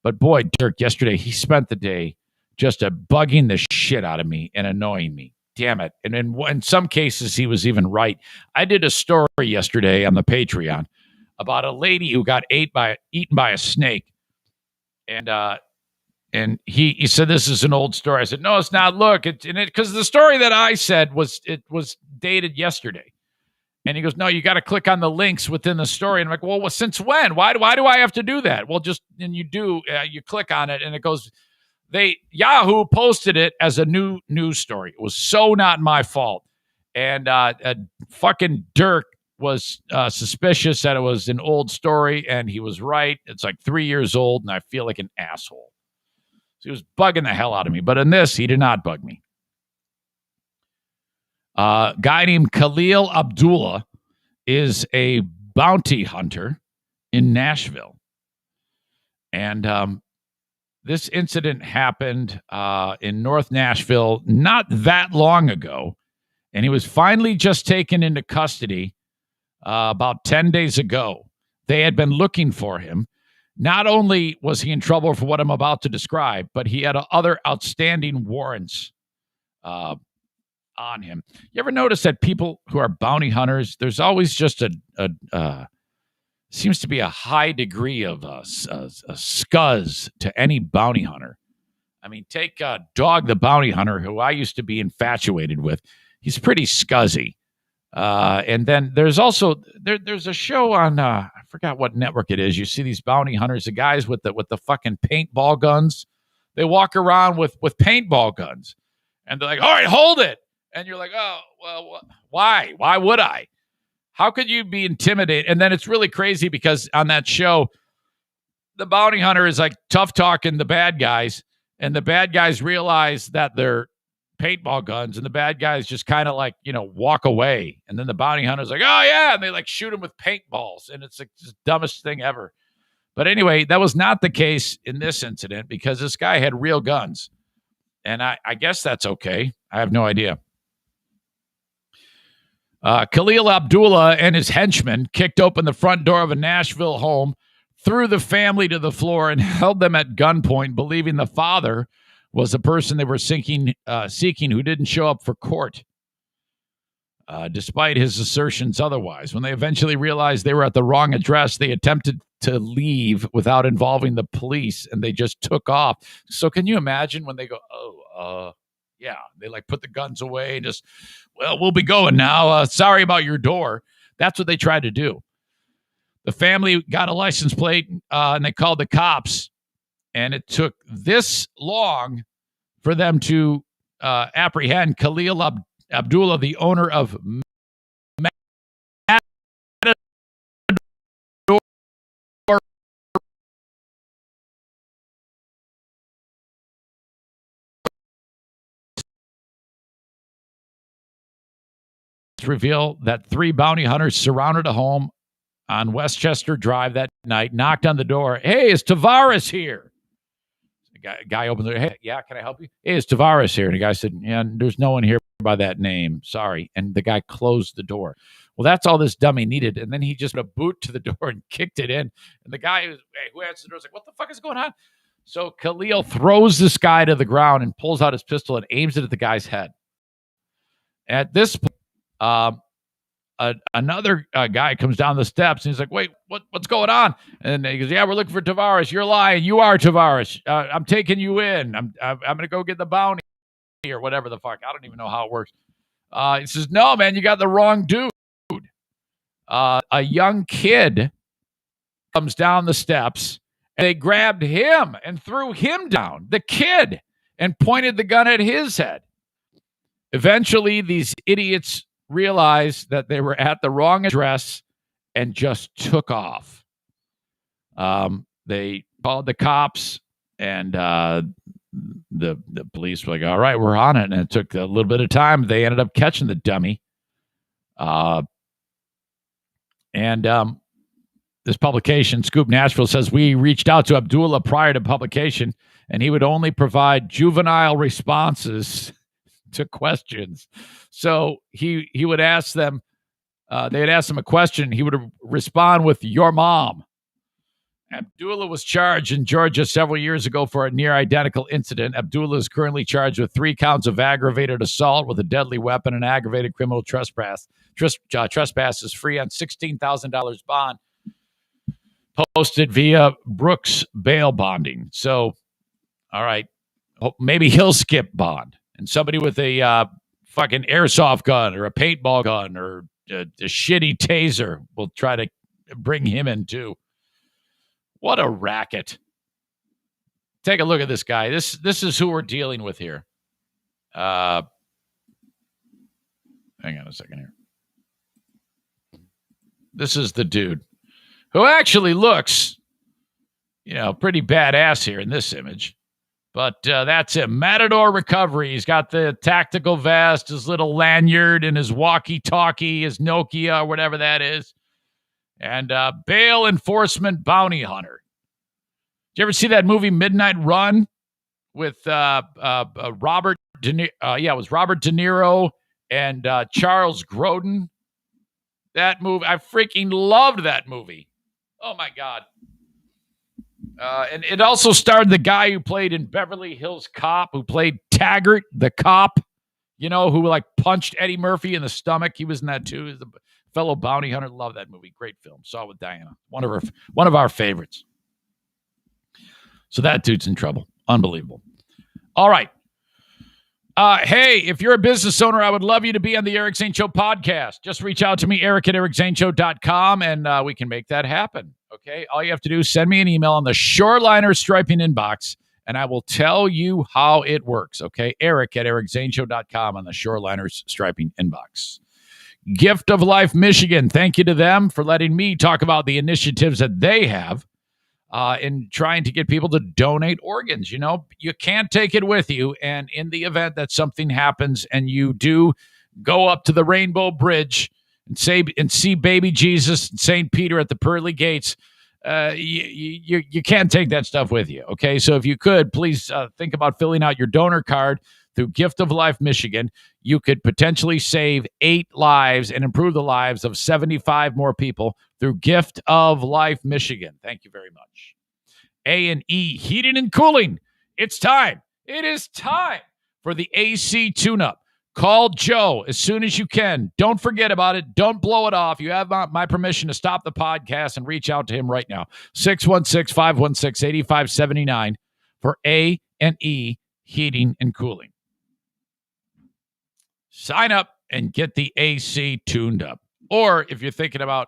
But boy, Dirk, yesterday, he spent the day just bugging the shit out of me and annoying me. Damn it. And in some cases, he was even right. I did a story yesterday on the Patreon about a lady who got eaten by a snake. And he said, this is an old story. I said, no, it's not. Look, because the story that I said was dated yesterday. And he goes, no, you got to click on the links within the story. And I'm like, well, since when? Why do I have to do that? Well, you click on it and it goes, Yahoo posted it as a new news story. It was so not my fault. And fucking Dirk was suspicious that it was an old story, and he was right. It's like 3 years old, and I feel like an asshole. So he was bugging the hell out of me. But in this, he did not bug me. A guy named Khalil Abdullah is a bounty hunter in Nashville. And this incident happened in North Nashville not that long ago. And he was finally just taken into custody about 10 days ago. They had been looking for him. Not only was he in trouble for what I'm about to describe, but he had other outstanding warrants on him. You ever notice that people who are bounty hunters, there's always just seems to be a high degree of a scuzz to any bounty hunter. I mean, take Dog the Bounty Hunter, who I used to be infatuated with. He's pretty scuzzy. And then there's also there's a show on I forgot what network it is. You see these bounty hunters, the guys with the fucking paintball guns. They walk around with paintball guns, and they're like, "All right, hold it." And you're like, "Oh, well, why? Why would I? How could you be intimidated?" And then it's really crazy because on that show, the bounty hunter is like tough talking the bad guys, and the bad guys realize that they're paintball guns, and the bad guys just kind of like, walk away. And then the bounty hunter's like, "Oh yeah," and they like shoot him with paintballs, and it's like the dumbest thing ever. But anyway, that was not the case in this incident because this guy had real guns, and I guess that's okay. I have no idea. Khalil Abdullah and his henchmen kicked open the front door of a Nashville home, threw the family to the floor, and held them at gunpoint, believing the father was the person they were seeking who didn't show up for court, despite his assertions otherwise. When they eventually realized they were at the wrong address, they attempted to leave without involving the police, and they just took off. So can you imagine when they go, yeah, they like put the guns away and just, well, we'll be going now. Sorry about your door. That's what they tried to do. The family got a license plate and they called the cops. And it took this long for them to apprehend Khalil Abdullah, the owner of reveal that 3 bounty hunters surrounded a home on Westchester Drive that night, knocked on the door. "Hey, is Tavares here?" Guy opened the door. "Hey, yeah, can I help you?" "Hey, is Tavares here?" And the guy said, "Yeah, there's no one here by that name. Sorry." And the guy closed the door. Well, that's all this dummy needed. And then he just put a boot to the door and kicked it in. And the guy who answered the door was like, "What the fuck is going on?" So Khalil throws this guy to the ground and pulls out his pistol and aims it at the guy's head. At this point, another guy comes down the steps and he's like, "Wait, what's going on?" And he goes, "Yeah, we're looking for Tavares. You're lying. You are Tavares. I'm taking you in. I'm going to go get the bounty or whatever the fuck. I don't even know how it works." He says, "No, man, you got the wrong dude." A young kid comes down the steps and they grabbed him and threw him down, the kid, and pointed the gun at his head. Eventually, these idiots realized that they were at the wrong address and just took off. They called the cops, and the police were like, "All right, we're on it." And it took a little bit of time. They ended up catching the dummy. This publication, Scoop Nashville, says we reached out to Abdullah prior to publication, and he would only provide juvenile responses to questions. So he would ask them, they would ask him a question. He would respond with "your mom." Abdullah was charged in Georgia several years ago for a near identical incident. Abdullah is currently charged with 3 counts of aggravated assault with a deadly weapon and aggravated criminal trespass. Trespass is free on $16,000 bond posted via Brooks bail bonding. So, all right, maybe he'll skip bond. And somebody with a fucking airsoft gun or a paintball gun or a shitty taser will try to bring him in too. What a racket. Take a look at this guy. This is who we're dealing with here. Hang on a second here. This is the dude who actually looks, pretty badass here in this image. But that's him. Matador Recovery. He's got the tactical vest, his little lanyard, and his walkie-talkie, his Nokia, whatever that is. And bail enforcement bounty hunter. Did you ever see that movie Midnight Run with Robert De Niro? It was Robert De Niro and Charles Grodin. That movie, I freaking loved that movie. Oh, my God. And it also starred the guy who played in Beverly Hills Cop, who played Taggart, the cop, who like punched Eddie Murphy in the stomach. He was in that too. He's the fellow bounty hunter. Love that movie. Great film. Saw it with Diana. One of our favorites. So that dude's in trouble. Unbelievable. All right. Hey, if you're a business owner, I would love you to be on the Eric Zane Show podcast. Just reach out to me, eric@ericzaneshow.com, and we can make that happen. Okay? All you have to do is send me an email on the Shoreliner Striping inbox, and I will tell you how it works. Okay? eric@ericzaneshow.com on the Shoreliner Striping inbox. Gift of Life Michigan. Thank you to them for letting me talk about the initiatives that they have in trying to get people to donate organs. You can't take it with you. And in the event that something happens and you do go up to the Rainbow Bridge and see baby Jesus and St. Peter at the pearly gates, you can't take that stuff with you. Okay. So if you could, please think about filling out your donor card through Gift of Life Michigan. You could potentially save 8 lives and improve the lives of 75 more people through Gift of Life Michigan. Thank you very much. A&E Heating and Cooling. It's time. It is time for the AC tune-up. Call Joe as soon as you can. Don't forget about it. Don't blow it off. You have my permission to stop the podcast and reach out to him right now. 616-516-8579 for A&E Heating and Cooling. Sign up and get the AC tuned up. Or if you're thinking about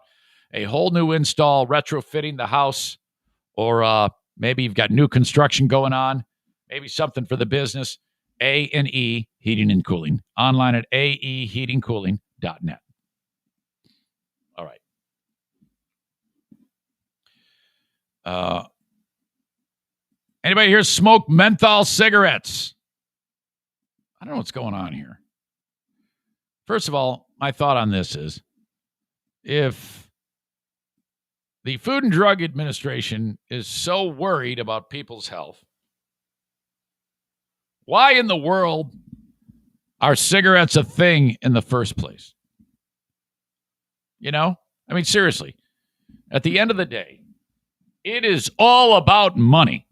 a whole new install, retrofitting the house, or maybe you've got new construction going on, maybe something for the business, A&E Heating and Cooling. Online at aeheatingcooling.net. All right. Anybody here smoke menthol cigarettes? I don't know what's going on here. First of all, my thought on this is, if the Food and Drug Administration is so worried about people's health, why in the world are cigarettes a thing in the first place? Seriously, at the end of the day, it is all about money.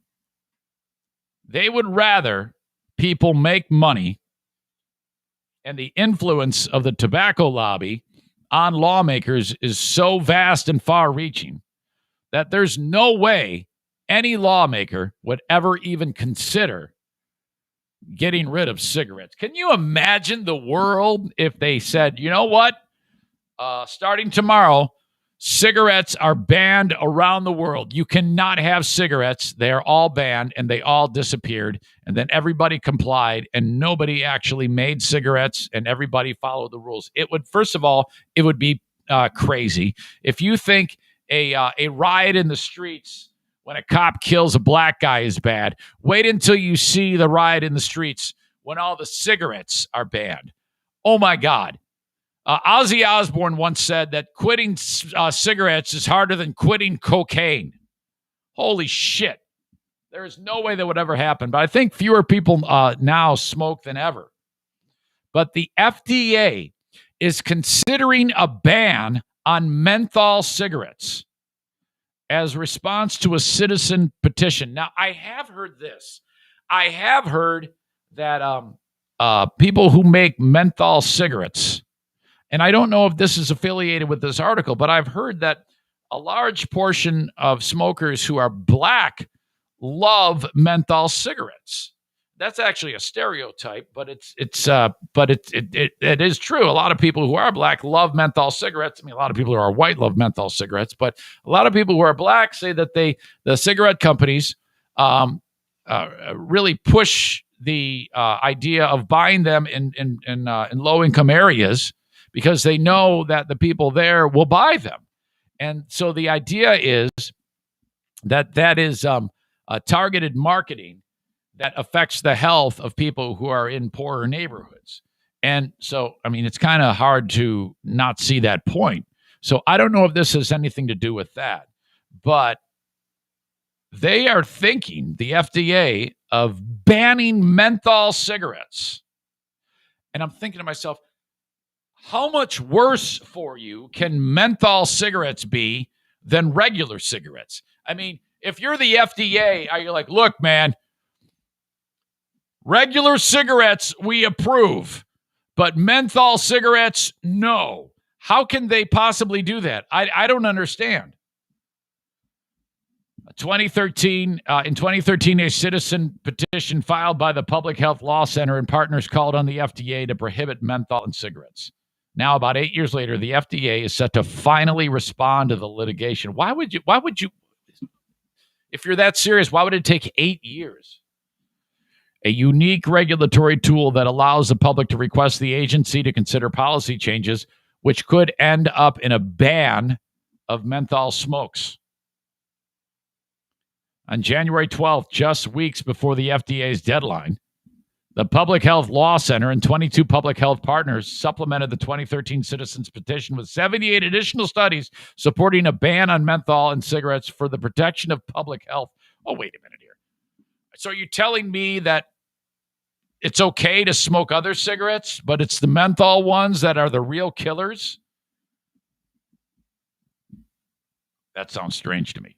They would rather people make money, and the influence of the tobacco lobby on lawmakers is so vast and far-reaching that there's no way any lawmaker would ever even consider getting rid of cigarettes. Can you imagine the world if they said, you know what? Starting tomorrow, cigarettes are banned around the world. You cannot have cigarettes. They are all banned, and they all disappeared. And then everybody complied, and nobody actually made cigarettes, and everybody followed the rules. It would, first of all, it would be crazy. If you think a riot in the streets when a cop kills a black guy is bad, wait until you see the riot in the streets when all the cigarettes are banned. Oh, my God. Ozzy Osbourne once said that quitting cigarettes is harder than quitting cocaine. Holy shit. There is no way that would ever happen. But I think fewer people now smoke than ever. But the FDA is considering a ban on menthol cigarettes as a response to a citizen petition. Now, I have heard this. I have heard that people who make menthol cigarettes, and I don't know if this is affiliated with this article, but I've heard that a large portion of smokers who are black love menthol cigarettes. That's actually a stereotype, but it is true. A lot of people who are black love menthol cigarettes. I mean, a lot of people who are white love menthol cigarettes, but a lot of people who are black say that the cigarette companies really push the idea of buying them in low income areas, because they know that the people there will buy them. And so the idea is that is targeted marketing that affects the health of people who are in poorer neighborhoods. And so, I mean, it's kind of hard to not see that point. So I don't know if this has anything to do with that, but they are thinking, the FDA, of banning menthol cigarettes. And I'm thinking to myself, how much worse for you can menthol cigarettes be than regular cigarettes? I mean, if you're the FDA, are you like, look, man, regular cigarettes we approve, but menthol cigarettes, no. How can they possibly do that? I don't understand. In 2013, a citizen petition filed by the Public Health Law Center and partners called on the FDA to prohibit menthol in cigarettes. Now, about 8 years later, the FDA is set to finally respond to the litigation. Why would you, if you're that serious, why would it take 8 years? A unique regulatory tool that allows the public to request the agency to consider policy changes, which could end up in a ban of menthol smokes. On January 12th, just weeks before the FDA's deadline, the Public Health Law Center and 22 public health partners supplemented the 2013 citizens petition with 78 additional studies supporting a ban on menthol in cigarettes for the protection of public health. Oh, wait a minute here. So are you telling me that it's okay to smoke other cigarettes, but it's the menthol ones that are the real killers? That sounds strange to me.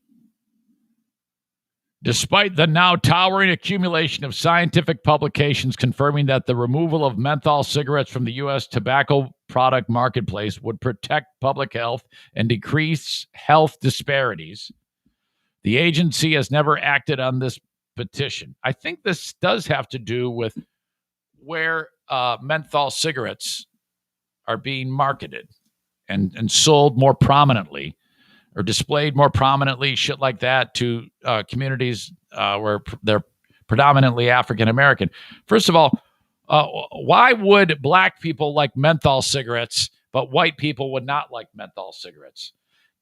Despite the now towering accumulation of scientific publications confirming that the removal of menthol cigarettes from the U.S. tobacco product marketplace would protect public health and decrease health disparities, the agency has never acted on this petition. I think this does have to do with where menthol cigarettes are being marketed and sold more prominently, or displayed more prominently, shit like that, to communities where they're predominantly African American. First of all, why would black people like menthol cigarettes, but white people would not like menthol cigarettes?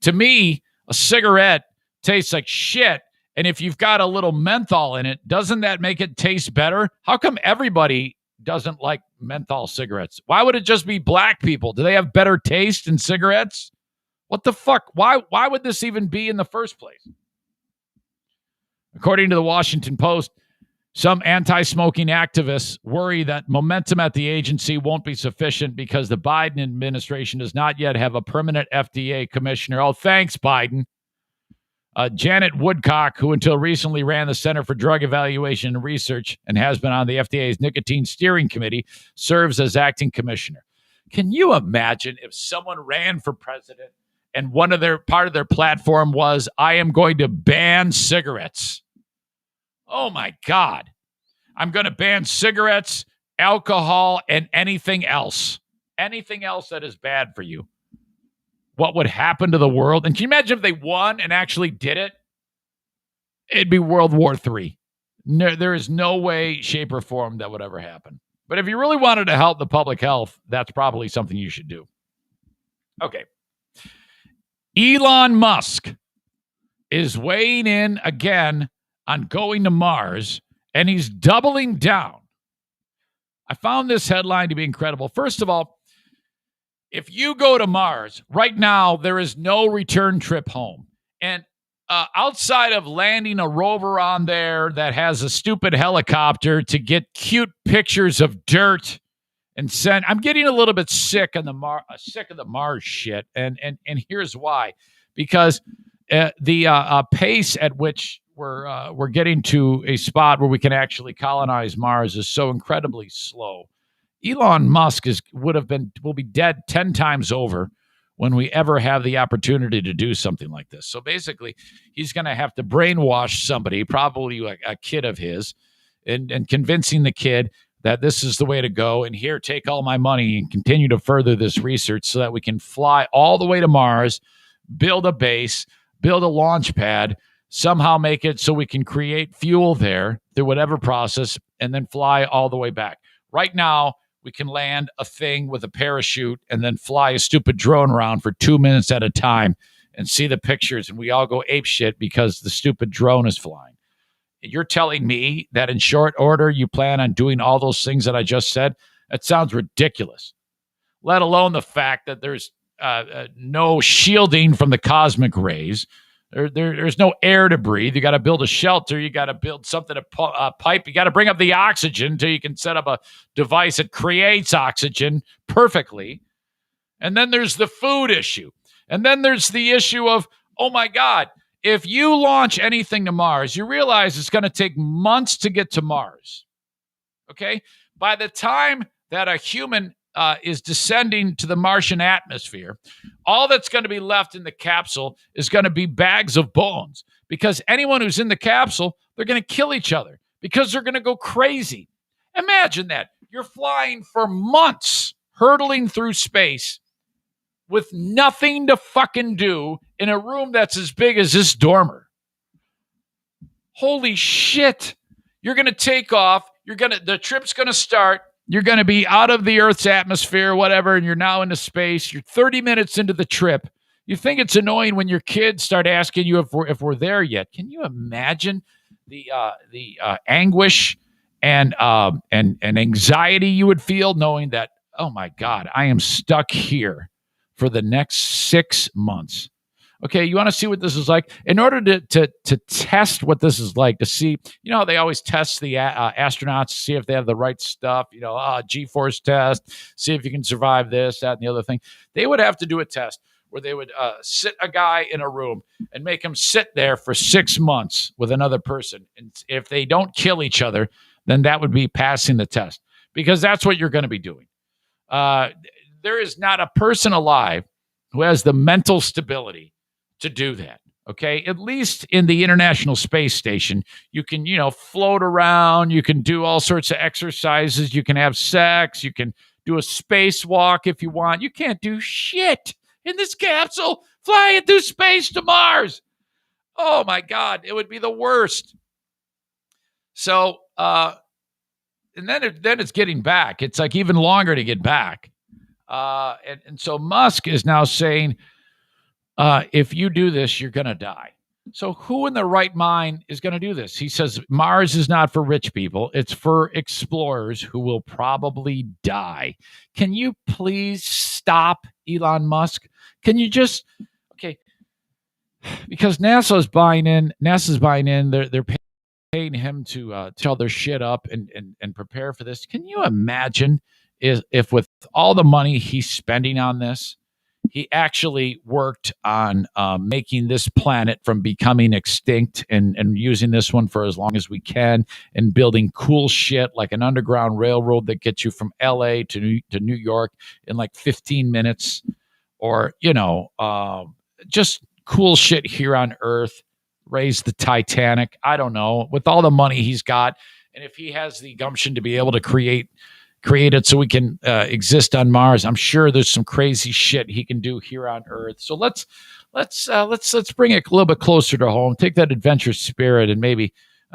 To me, a cigarette tastes like shit, and if you've got a little menthol in it, doesn't that make it taste better? How come everybody doesn't like menthol cigarettes? Why would it just be black people? Do they have better taste in cigarettes? What the fuck? Why would this even be in the first place? According to the Washington Post, some anti-smoking activists worry that momentum at the agency won't be sufficient because the Biden administration does not yet have a permanent FDA commissioner. Oh, thanks, Biden. Janet Woodcock, who until recently ran the Center for Drug Evaluation and Research and has been on the FDA's Nicotine Steering Committee, serves as acting commissioner. Can you imagine if someone ran for president and part of their platform was, I am going to ban cigarettes? Oh my God. I'm going to ban cigarettes, alcohol, and anything else. Anything else that is bad for you. What would happen to the world? And can you imagine if they won and actually did it? It'd be World War III. No, there is no way, shape, or form that would ever happen. But if you really wanted to help the public health, that's probably something you should do. Okay. Elon Musk is weighing in again on going to Mars, and he's doubling down. I found this headline to be incredible. First of all, if you go to Mars, right now, there is no return trip home. And outside of landing a rover on there that has a stupid helicopter to get cute pictures of dirt and send, I'm getting a little bit sick of the Mars shit, and here's why: because the pace at which we're getting to a spot where we can actually colonize Mars is so incredibly slow. Elon Musk will be dead 10 times over when we ever have the opportunity to do something like this. So basically, he's going to have to brainwash somebody, probably a kid of his, and convincing the kid that this is the way to go, and here, take all my money and continue to further this research so that we can fly all the way to Mars, build a base, build a launch pad, somehow make it so we can create fuel there through whatever process, and then fly all the way back. Right now, we can land a thing with a parachute and then fly a stupid drone around for 2 minutes at a time and see the pictures, and we all go apeshit because the stupid drone is flying. you're telling me that in short order you plan on doing all those things that I just said? That sounds ridiculous. Let alone the fact that there's no shielding from the cosmic rays. There's no air to breathe. You got to build a shelter. You got to build something to pipe. You got to bring up the oxygen until you can set up a device that creates oxygen perfectly. And then there's the food issue. And then there's the issue of, oh my God, if you launch anything to Mars, you realize it's going to take months to get to Mars. Okay? By the time that a human is descending to the Martian atmosphere, all that's going to be left in the capsule is going to be bags of bones, because anyone who's in the capsule, they're going to kill each other because they're going to go crazy. Imagine that. You're flying for months, hurtling through space with nothing to fucking do in a room that's as big as this dormer. Holy shit. You're going to take off. The trip's going to start. You're going to be out of the Earth's atmosphere, whatever, and you're now into space. You're 30 minutes into the trip. You think it's annoying when your kids start asking you if we're there yet. Can you imagine the anguish and anxiety you would feel knowing that, oh my God, I am stuck here for the next 6 months? Okay, you want to see what this is like? In order to test what this is like, to see, they always test the astronauts to see if they have the right stuff, G-force test, see if you can survive this, that, and the other thing. They would have to do a test where they would sit a guy in a room and make him sit there for 6 months with another person. And if they don't kill each other, then that would be passing the test, because that's what you're going to be doing. There is not a person alive who has the mental stability to do that. Okay. At least in the International Space Station, you can, float around. You can do all sorts of exercises. You can have sex. You can do a spacewalk if you want. You can't do shit in this capsule flying through space to Mars. Oh my God. It would be the worst. So, and then it's getting back. It's like even longer to get back. And so Musk is now saying, if you do this, you're going to die. So who in their right mind is going to do this? He says Mars is not for rich people. It's for explorers who will probably die. Can you please stop, Elon Musk? Can you just, okay, because NASA's buying in. They're paying him to tell their shit up and prepare for this. Can you imagine if with all the money he's spending on this, he actually worked on making this planet from becoming extinct and using this one for as long as we can, and building cool shit like an underground railroad that gets you from LA to New York in like 15 minutes, or, just cool shit here on Earth, raise the Titanic. I don't know, with all the money he's got. And if he has the gumption to be able to create it so we can exist on Mars, I'm sure there's some crazy shit he can do here on Earth. So let's bring it a little bit closer to home. Take that adventure spirit and maybe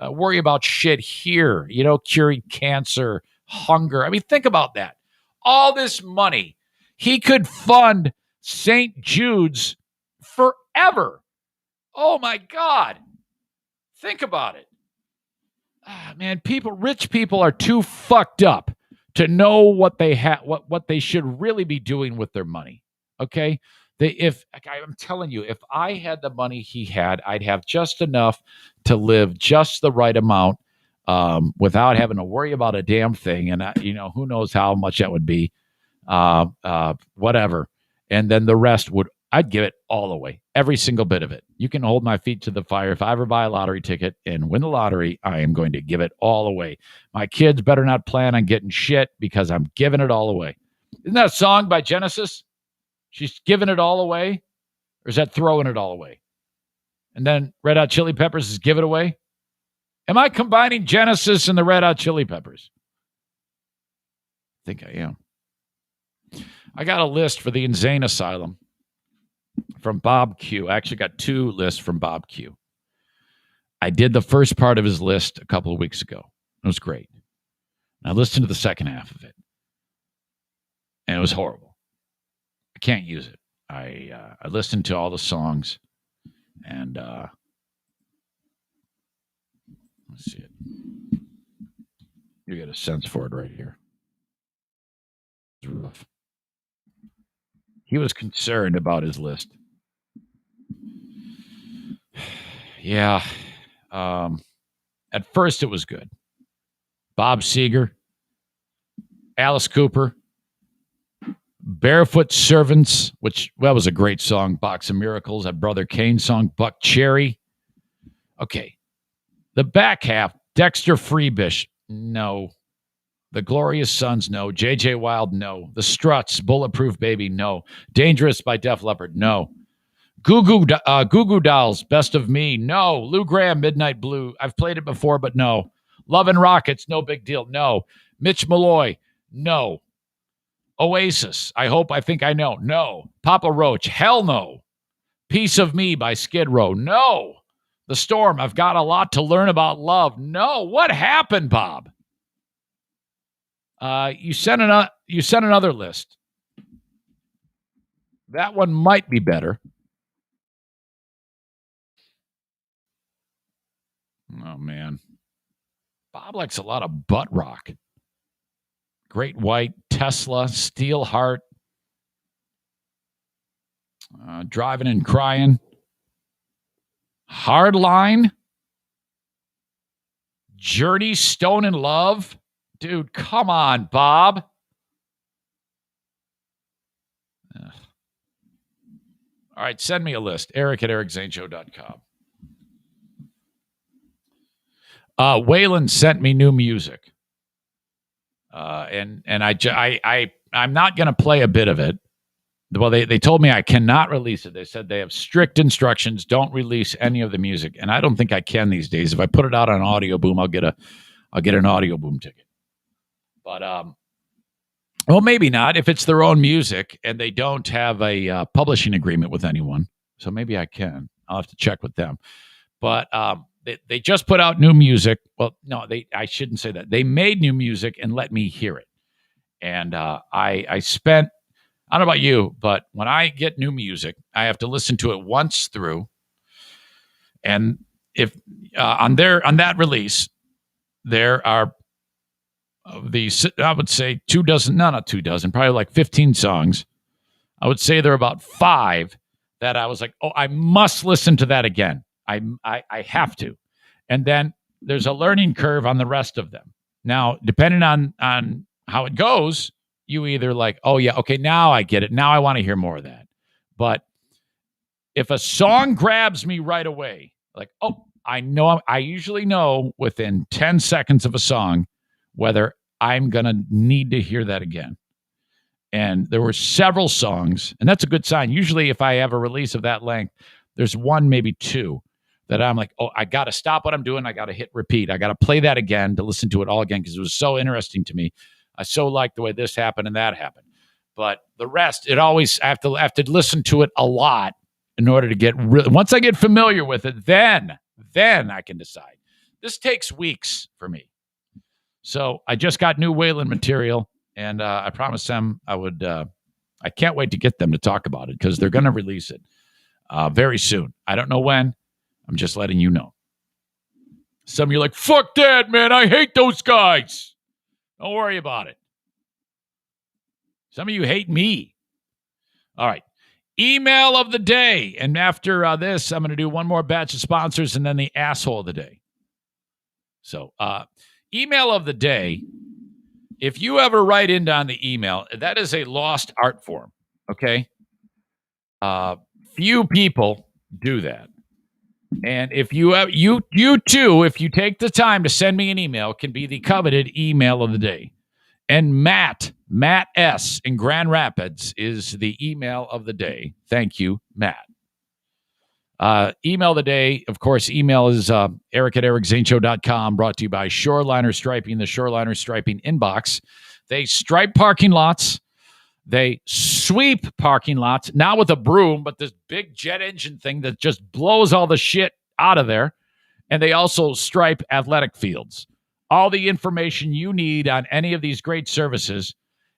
worry about shit here. Curing cancer, hunger. I mean, think about that. All this money, he could fund St. Jude's forever. Oh my God! Think about it. Man, rich people are too fucked up to know what they have, what they should really be doing with their money. Okay, I'm telling you, if I had the money he had, I'd have just enough to live just the right amount, without having to worry about a damn thing. And who knows how much that would be, whatever. And then the rest I'd give it all away, every single bit of it. You can hold my feet to the fire. If I ever buy a lottery ticket and win the lottery, I am going to give it all away. My kids better not plan on getting shit, because I'm giving it all away. Isn't that a song by Genesis? She's giving it all away? Or is that throwing it all away? And then Red Hot Chili Peppers is give it away? Am I combining Genesis and the Red Hot Chili Peppers? I think I am. I got a list for the Insane Asylum from Bob Q. I actually got 2 lists from Bob Q. I did the first part of his list a couple of weeks ago. It was great. I listened to the second half of it, and it was horrible. I can't use it. I listened to all the songs, and Let's see it. You get a sense for it right here. It's rough. He was concerned about his list. Yeah. At first, it was good. Bob Seger, Alice Cooper, Barefoot Servants, which that was a great song. Box of Miracles, that Brother Kane song. Buck Cherry. Okay. The back half, Dexter Freebish, no. The Glorious Sons, no. J.J. Wild, no. The Struts, Bulletproof Baby, no. Dangerous by Def Leppard, no. Goo Goo Dolls, Best of Me, no. Lou Gramm, Midnight Blue, I've played it before, but no. Love and Rockets, no big deal, no. Mitch Malloy, no. Oasis, I Think I Know, no. Papa Roach, hell no. Piece of Me by Skid Row, no. The Storm, I've Got a Lot to Learn About Love, no. What happened, Bob? You sent another list. That one might be better. Oh, man. Bob likes a lot of butt rock. Great White, Tesla, Steelheart, Driving and Crying, Hardline, Journey, Stone in Love. Dude, come on, Bob. Ugh. All right, send me a list. Eric@ericzaneshow.com. Waylon sent me new music. And I'm not going to play a bit of it. Well, they told me I cannot release it. They said they have strict instructions. Don't release any of the music. And I don't think I can these days. If I put it out on Audio Boom, I'll get an Audio Boom ticket. But, well, maybe not if it's their own music and they don't have a publishing agreement with anyone. So maybe I can. I'll have to check with them. But they just put out new music. Well, no, I shouldn't say that. They made new music and let me hear it. And I spent, I don't know about you, but when I get new music, I have to listen to it once through. And if on that release, there are I would say 24, not 24, probably like 15 songs. I would say there are about 5 that I was like, oh, I must listen to that again. I have to. And then there's a learning curve on the rest of them. Now, depending on how it goes, you either like, oh yeah, okay, now I get it. Now I want to hear more of that. But if a song grabs me right away, like, oh, I usually know within 10 seconds of a song whether I'm going to need to hear that again. And there were several songs, and that's a good sign. Usually if I have a release of that length, there's 1, maybe 2 that I'm like, oh, I got to stop what I'm doing. I got to hit repeat. I got to play that again to listen to it all again because it was so interesting to me. I so liked the way this happened and that happened. But the rest, I have to listen to it a lot in order to get once I get familiar with it, then I can decide. This takes weeks for me. So I just got new Waylon material, and I promised them I would. I can't wait to get them to talk about it because they're going to release it very soon. I don't know when. I'm just letting you know. Some of you are like, fuck that, man. I hate those guys. Don't worry about it. Some of you hate me. All right. Email of the day. And after this, I'm going to do one more batch of sponsors and then the asshole of the day. So, email of the day. If you ever write in on the email, that is a lost art form. Okay. Few people do that. And if you too, if you take the time to send me an email, can be the coveted email of the day. And Matt S. in Grand Rapids is the email of the day. Thank you, Matt. Email of the day, of course, email is eric@ericzaneshow.com, brought to you by Shoreliner Striping, the Shoreliner Striping inbox. They stripe parking lots. They sweep parking lots, not with a broom, but this big jet engine thing that just blows all the shit out of there. And they also stripe athletic fields. All the information you need on any of these great services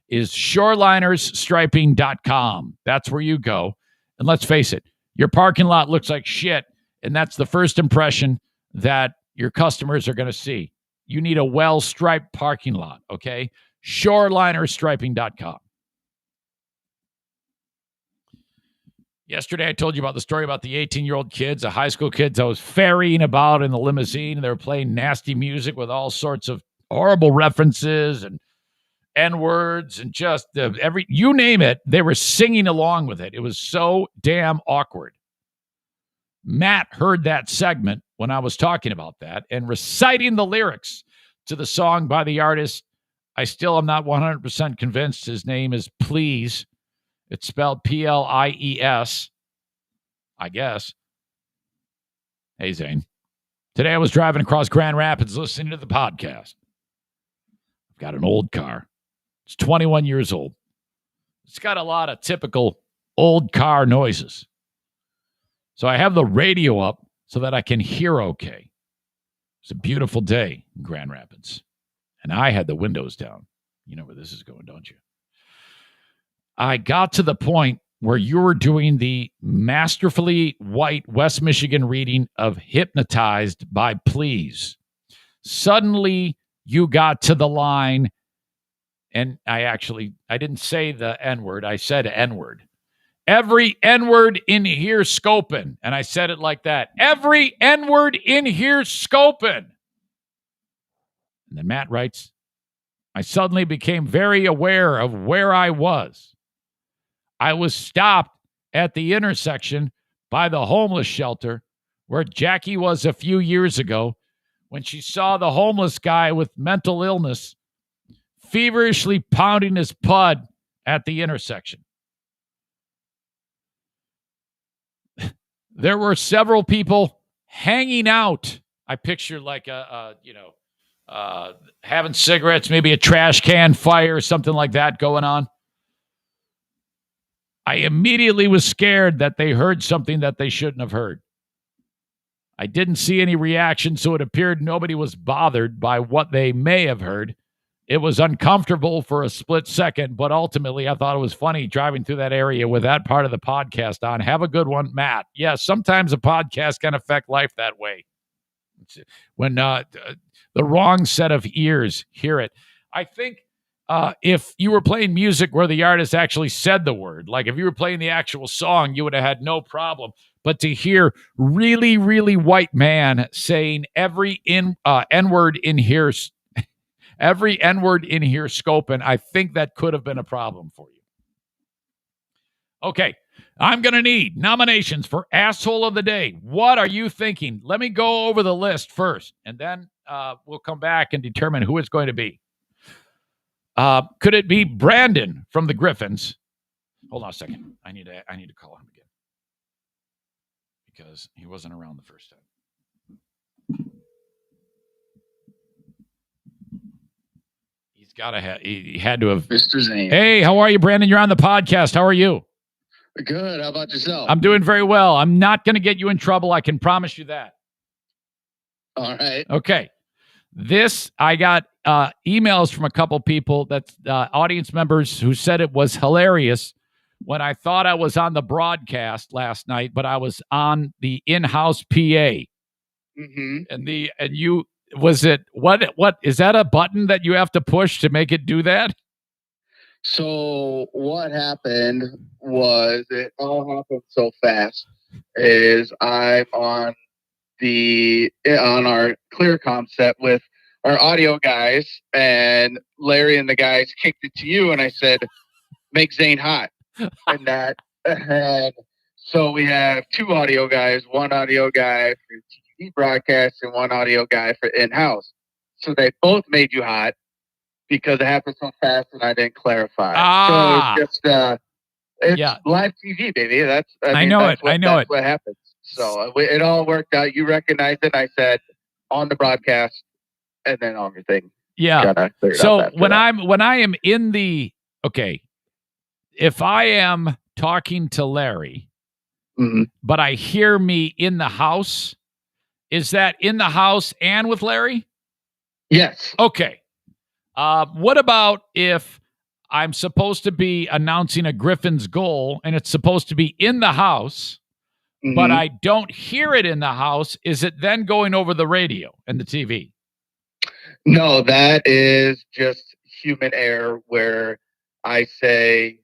is shorelinersstriping.com. That's where you go. And let's face it, your parking lot looks like shit. And that's the first impression that your customers are going to see. You need a well-striped parking lot, okay? Shorelinerstriping.com. Yesterday, I told you about the story about the 18-year-old kids, the high school kids I was ferrying about in the limousine. They were playing nasty music with all sorts of horrible references and N-words and just you name it, they were singing along with it. It was so damn awkward. Matt heard that segment when I was talking about that and reciting the lyrics to the song by the artist. I still am not 100% convinced his name is Please. It's spelled P-L-I-E-S, I guess. Hey, Zane. Today I was driving across Grand Rapids listening to the podcast. I've got an old car. It's 21 years old. It's got a lot of typical old car noises. So I have the radio up so that I can hear okay. It's a beautiful day in Grand Rapids. And I had the windows down. You know where this is going, don't you? I got to the point where you were doing the masterfully white West Michigan reading of Hypnotized by Please. Suddenly, you got to the line, and I didn't say the N-word. I said N-word. Every N-word in here scoping. And I said it like that. Every N-word in here scoping. And then Matt writes, I suddenly became very aware of where I was. I was stopped at the intersection by the homeless shelter where Jackie was a few years ago when she saw the homeless guy with mental illness feverishly pounding his pud at the intersection. There were several people hanging out. I pictured like having cigarettes, maybe a trash can fire, something like that going on. I immediately was scared that they heard something that they shouldn't have heard. I didn't see any reaction, so it appeared nobody was bothered by what they may have heard. It was uncomfortable for a split second, but ultimately I thought it was funny driving through that area with that part of the podcast on. Have a good one, Matt. Yeah, sometimes a podcast can affect life that way. When the wrong set of ears hear it. I think if you were playing music where the artist actually said the word, like if you were playing the actual song, you would have had no problem. But to hear really, really white man saying every N-word in here, every N-word in here scoping, I think that could have been a problem for you. Okay, I'm going to need nominations for Asshole of the Day. What are you thinking? Let me go over the list first, and then we'll come back and determine who it's going to be. Could it be Brandon from the Griffins? Hold on a second. I need to call him again because he wasn't around the first time. He had to have. Mr. Zane. Hey, how are you, Brandon? You're on the podcast. How are you? Good. How about yourself? I'm doing very well. I'm not going to get you in trouble. I can promise you that. All right. Okay. I got emails from a couple people, that's audience members, who said it was hilarious when I thought I was on the broadcast last night, but I was on the in-house PA. Mm-hmm. What is that a button that you have to push to make it do that? So what happened was it all happened so fast is I'm on our ClearCom set with our audio guys, and Larry and the guys kicked it to you, and I said, make Zane hot. And so we have two audio guys, one audio guy for TV broadcast and one audio guy for in-house. So they both made you hot because it happened so fast and I didn't clarify. So it's just it's live TV, baby. I know it. That's what happens. So it all worked out. You recognized it. I said on the broadcast, and then on your thing. Yeah. So when I am in the if I am talking to Larry, mm-hmm. but I hear me in the house, is that in the house and with Larry? Yes. Okay. What about if I'm supposed to be announcing a Griffin's goal and it's supposed to be in the house, but I don't hear it in the house, is it then going over the radio and the TV? No, that is just human error where I say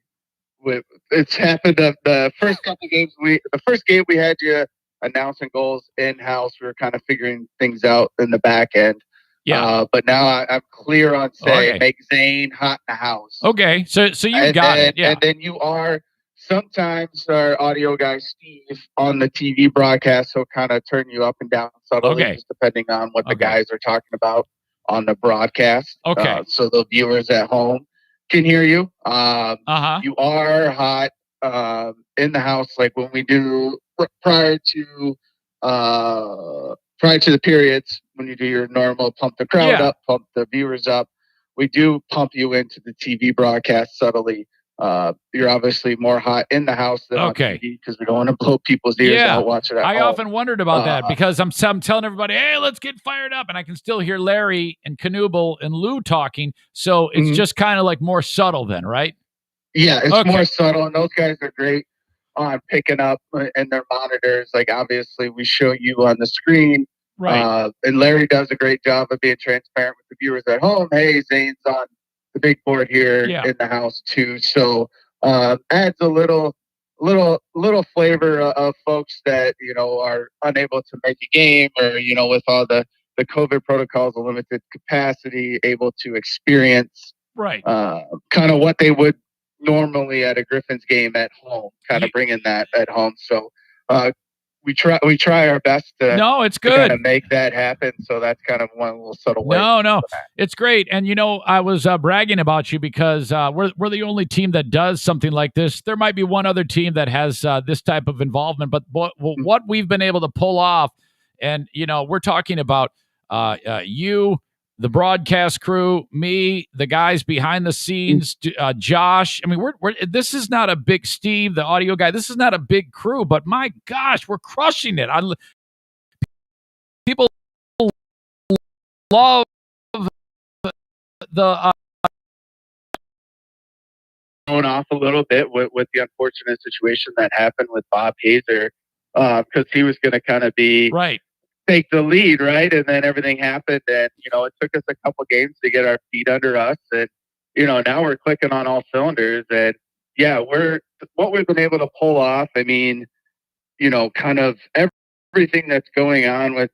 it's happened the first couple games the first game we had you announcing goals in house. We were kind of figuring things out in the back end. Yeah. But now I'm clear on saying make Zane hot in the house. Okay. So you got it. Yeah. And then you are sometimes our audio guy Steve on the TV broadcast will kind of turn you up and down subtly, just depending on what the guys are talking about on the broadcast. Okay. So the viewers at home can hear you. You are hot in the house, like when we do prior to the periods, when you do your normal pump the crowd up, pump the viewers up, we do pump you into the TV broadcast subtly. You're obviously more hot in the house than on TV because we don't want to blow people's ears out watching it. I often wondered about that because I'm telling everybody, hey, let's get fired up. And I can still hear Larry and Knuble and Lou talking. So it's just kind of like more subtle then, right? Yeah, it's more subtle. And those guys are great on picking up and their monitors. Like, obviously, we show you on the screen. Right. And Larry does a great job of being transparent with the viewers at home. Hey, Zane's on the big board here in the house too. So adds a little flavor of folks that, are unable to make a game or, with all the COVID protocols, a limited capacity, able to experience kind of what they would normally at a Griffins game at home, kind of bringing that at home. So we try our best to it's good to kind of make that happen. So that's kind of one little subtle way. No, it's great. And I was bragging about you because we're the only team that does something like this. There might be one other team that has this type of involvement, but what we've been able to pull off, and we're talking about you, the broadcast crew, me, the guys behind the scenes, Josh. I mean, we're this is not a big Steve, the audio guy. This is not a big crew, but my gosh, we're crushing it. People love the going off a little bit with the unfortunate situation that happened with Bob Hazer, because he was going to kind of be take the lead, right? And then everything happened, and it took us a couple games to get our feet under us, and now we're clicking on all cylinders, and what we've been able to pull off. I mean, kind of everything that's going on with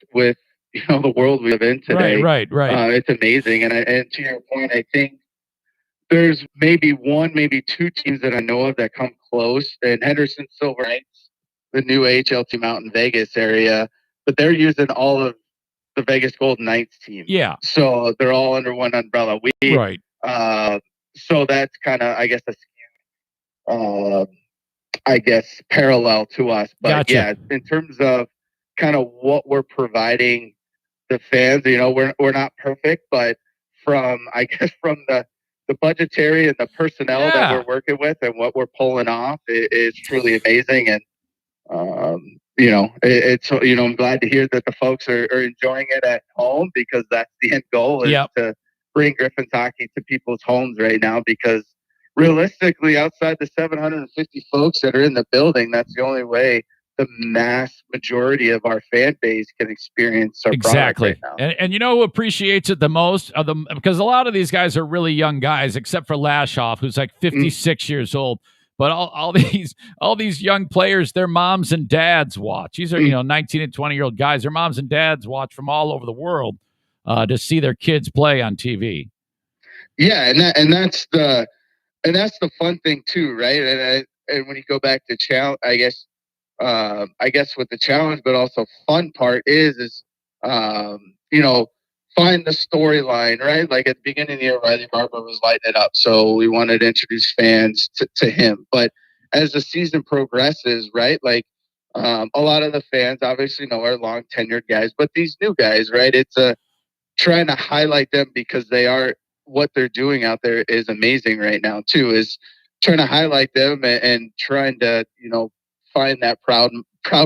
the world we live in today. Right. It's amazing, and to your point, I think there's maybe two teams that I know of that come close, and Henderson Silver Knights, the new AHL team out in Vegas area. But they're using all of the Vegas Golden Knights team. Yeah. So they're all under one umbrella. So that's kind of, I guess, parallel to us. But in terms of kind of what we're providing the fans, we're not perfect, but from the budgetary and the personnel that we're working with and what we're pulling off is truly amazing. And I'm glad to hear that the folks are enjoying it at home, because that's the end goal is to bring Griffins hockey to people's homes right now, because realistically, outside the 750 folks that are in the building, that's the only way the mass majority of our fan base can experience our product right now. And who appreciates it the most? Because a lot of these guys are really young guys, except for Lashoff, who's like 56 years old. But all these young players, their moms and dads watch. These are 19 and 20-year-old guys. Their moms and dads watch from all over the world to see their kids play on TV. Yeah, and that's the fun thing too, right? And when you go back to challenge, I guess with the challenge, but also fun part is find the storyline, right? Like at the beginning of the year, Riley Barber was lighting it up, so we wanted to introduce fans to him. But as the season progresses, right, like a lot of the fans obviously know our long tenured guys, but these new guys, right, it's trying to highlight them because what they're doing out there is amazing right now too, is trying to highlight them and trying to find that proud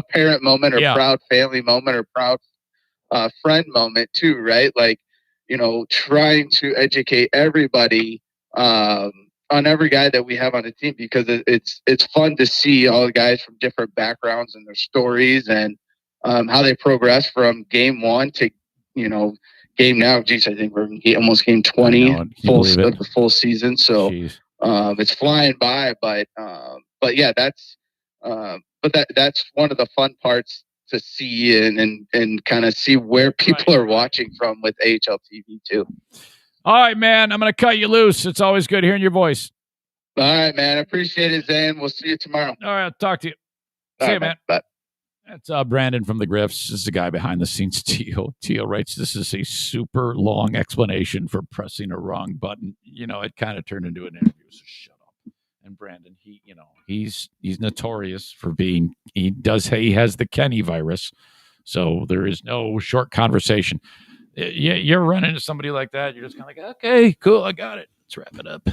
parent moment or proud family moment or proud friend moment too, right? Like, trying to educate everybody on every guy that we have on the team, because it's fun to see all the guys from different backgrounds and their stories and how they progress from game 1 to, game now. Geez, I think we're almost game 20 the full season. So it's flying by, but yeah, that's one of the fun parts to see and kind of see where people are watching from with AHL TV too. All right, man. I'm going to cut you loose. It's always good hearing your voice. All right, man. I appreciate it, Zane. We'll see you tomorrow. All right. I'll talk to you. See you, man. Bye. That's Brandon from the Griffs. This is the guy behind the scenes. Tio writes, this is a super long explanation for pressing a wrong button. It kind of turned into an interview, so shut up. And Brandon, he's notorious for being, he has the Kenny virus. So there is no short conversation. You're running into somebody like that. You're just kind of like, okay, cool. I got it. Let's wrap it up.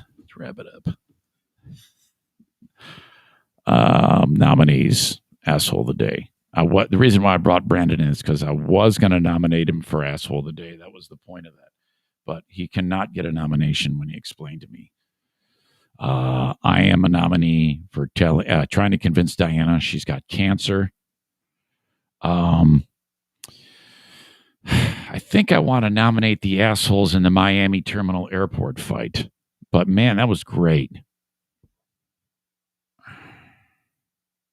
Nominees, asshole of the day. The reason why I brought Brandon in is because I was going to nominate him for asshole of the day. That was the point of that. But he cannot get a nomination when he explained to me. I am a nominee for trying to convince Diana she's got cancer. I think I want to nominate the assholes in the Miami Terminal Airport fight. But man, that was great.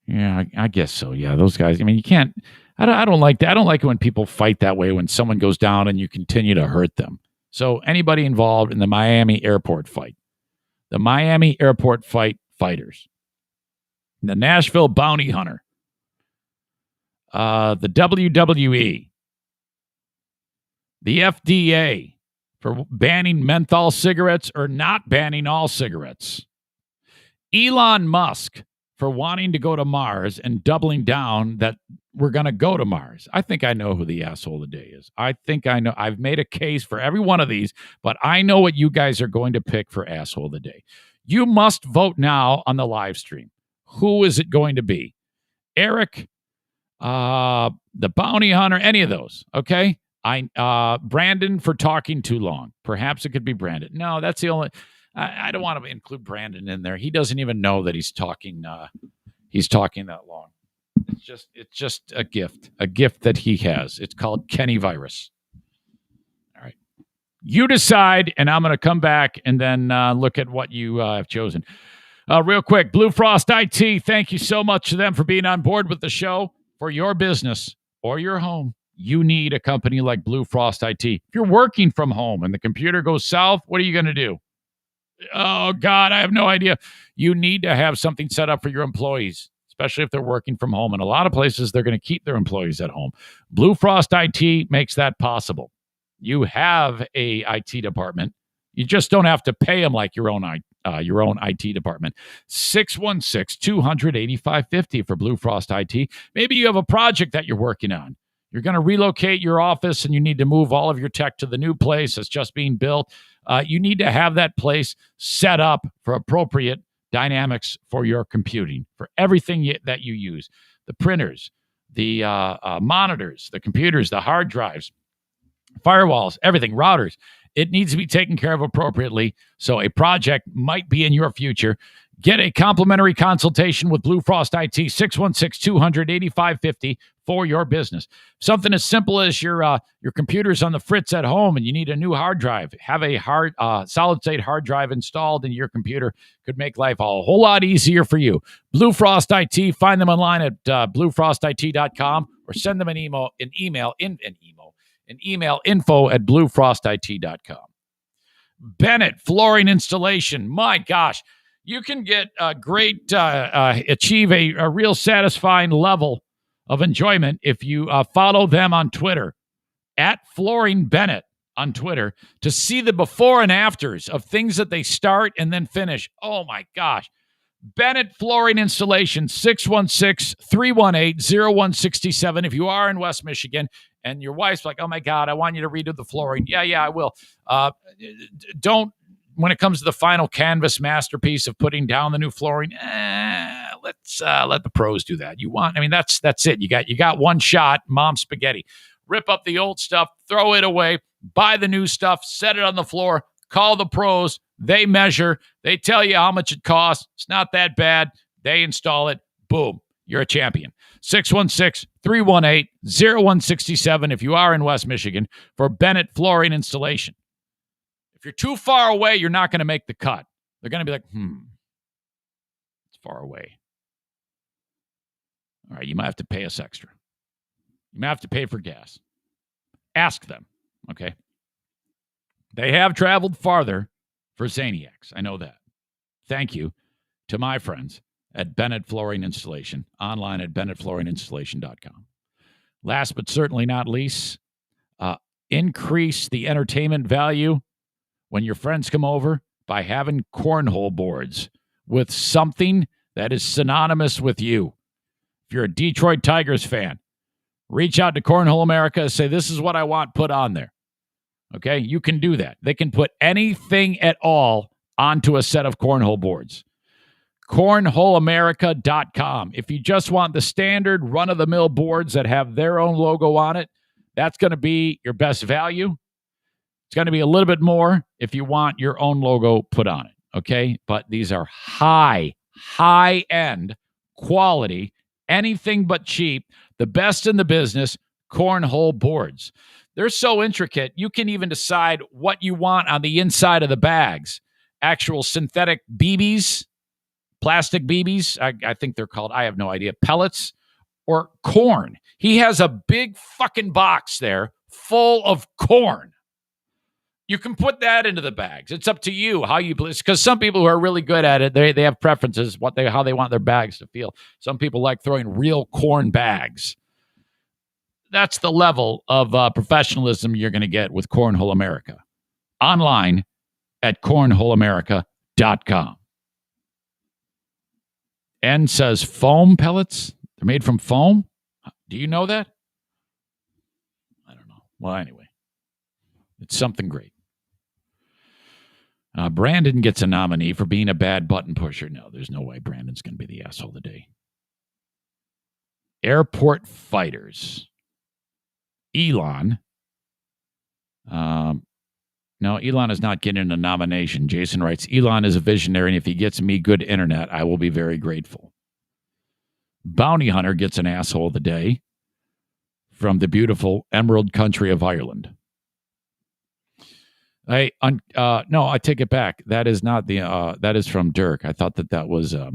Yeah, I guess so. Yeah, those guys. I mean, you can't. I don't like that. I don't like it when people fight that way. When someone goes down and you continue to hurt them. So anybody involved in the Miami Airport fight, the Miami Airport fighters, the Nashville Bounty Hunter, the WWE, the FDA for banning menthol cigarettes or not banning all cigarettes, Elon Musk for wanting to go to Mars and doubling down that we're going to go to Mars. I think I know who the asshole of the day is. I think I know. I've made a case for every one of these, but I know what you guys are going to pick for asshole of the day. You must vote now on the live stream. Who is it going to be? Eric, the Bounty Hunter, any of those, okay? Brandon for talking too long. Perhaps it could be Brandon. No, that's the only... I don't want to include Brandon in there. He doesn't even know that he's talking that long. It's just a gift that he has. It's called Kenny virus. All right. You decide, and I'm going to come back and then look at what you have chosen. Real quick, Blue Frost IT, thank you so much to them for being on board with the show. For your business or your home, you need a company like Blue Frost IT. If you're working from home and the computer goes south, what are you going to do? Oh, God, I have no idea. You need to have something set up for your employees, especially if they're working from home. And a lot of places, they're going to keep their employees at home. Blue Frost IT makes that possible. You have a IT department. You just don't have to pay them like your own IT department. 616-200-8550 for Blue Frost IT. Maybe you have a project that you're working on. You're going to relocate your office and you need to move all of your tech to the new place that's just being built. You need to have that place set up for appropriate dynamics for your computing, for everything that you use. The printers, the monitors, the computers, the hard drives, firewalls, everything, routers. It needs to be taken care of appropriately. So a project might be in your future. Get a complimentary consultation with Blue Frost IT, 616-200-8550 for your business. Something as simple as your computer's on the fritz at home and you need a new hard drive. Have a solid-state hard drive installed in your computer. Could make life a whole lot easier for you. Blue Frost IT, find them online at bluefrostit.com or send them an email info@bluefrostit.com. Bennett Flooring Installation. My gosh, you can get achieve a real satisfying level of enjoyment if you follow them on Twitter, at Flooring Bennett on Twitter, to see the before and afters of things that they start and then finish. Oh my gosh. Bennett Flooring Installation, 616-318-0167. If you are in West Michigan and your wife's like, oh my God, I want you to redo the flooring. Yeah, I will. Don't, when it comes to the final canvas masterpiece of putting down the new flooring, let's let the pros do that. That's it. You got one shot, mom spaghetti. Rip up the old stuff, throw it away, buy the new stuff, set it on the floor, Call the pros. They measure. They tell you how much it costs. It's not that bad. They install it. Boom. You're a champion. 616-318-0167 if you are in West Michigan for Bennett Flooring Installation. If you're too far away, you're not going to make the cut. They're going to be like, it's far away. All right, you might have to pay us extra. You might have to pay for gas. Ask them, okay? They have traveled farther for Zaniacs. I know that. Thank you to my friends at Bennett Flooring Installation, online at bennettflooringinstallation.com. Last but certainly not least, increase the entertainment value when your friends come over by having cornhole boards with something that is synonymous with you. If you're a Detroit Tigers fan, reach out to Cornhole America and say, this is what I want put on there. Okay? You can do that. They can put anything at all onto a set of cornhole boards. cornholeamerica.com. If you just want the standard run-of-the-mill boards that have their own logo on it, that's going to be your best value. It's going to be a little bit more if you want your own logo put on it, okay? But these are high-end quality, anything but cheap, the best in the business, cornhole boards. They're so intricate, you can even decide what you want on the inside of the bags. Actual synthetic BBs, plastic BBs, I think they're called, I have no idea, pellets, or corn. He has a big fucking box there full of corn. You can put that into the bags. It's up to you how you, because some people who are really good at it, they have preferences, how they want their bags to feel. Some people like throwing real corn bags. That's the level of professionalism you're going to get with Cornhole America. Online at cornholeamerica.com. N says foam pellets. They're made from foam. Do you know that? I don't know. Well, anyway, it's something great. Brandon gets a nominee for being a bad button pusher. No, there's no way Brandon's going to be the asshole of the day. Airport Fighters. Elon. No, Elon is not getting a nomination. Jason writes, Elon is a visionary, and if he gets me good internet, I will be very grateful. Bounty Hunter gets an asshole of the day from the beautiful Emerald Country of Ireland. No, I take it back. That is not the. That is from Dirk. I thought that was our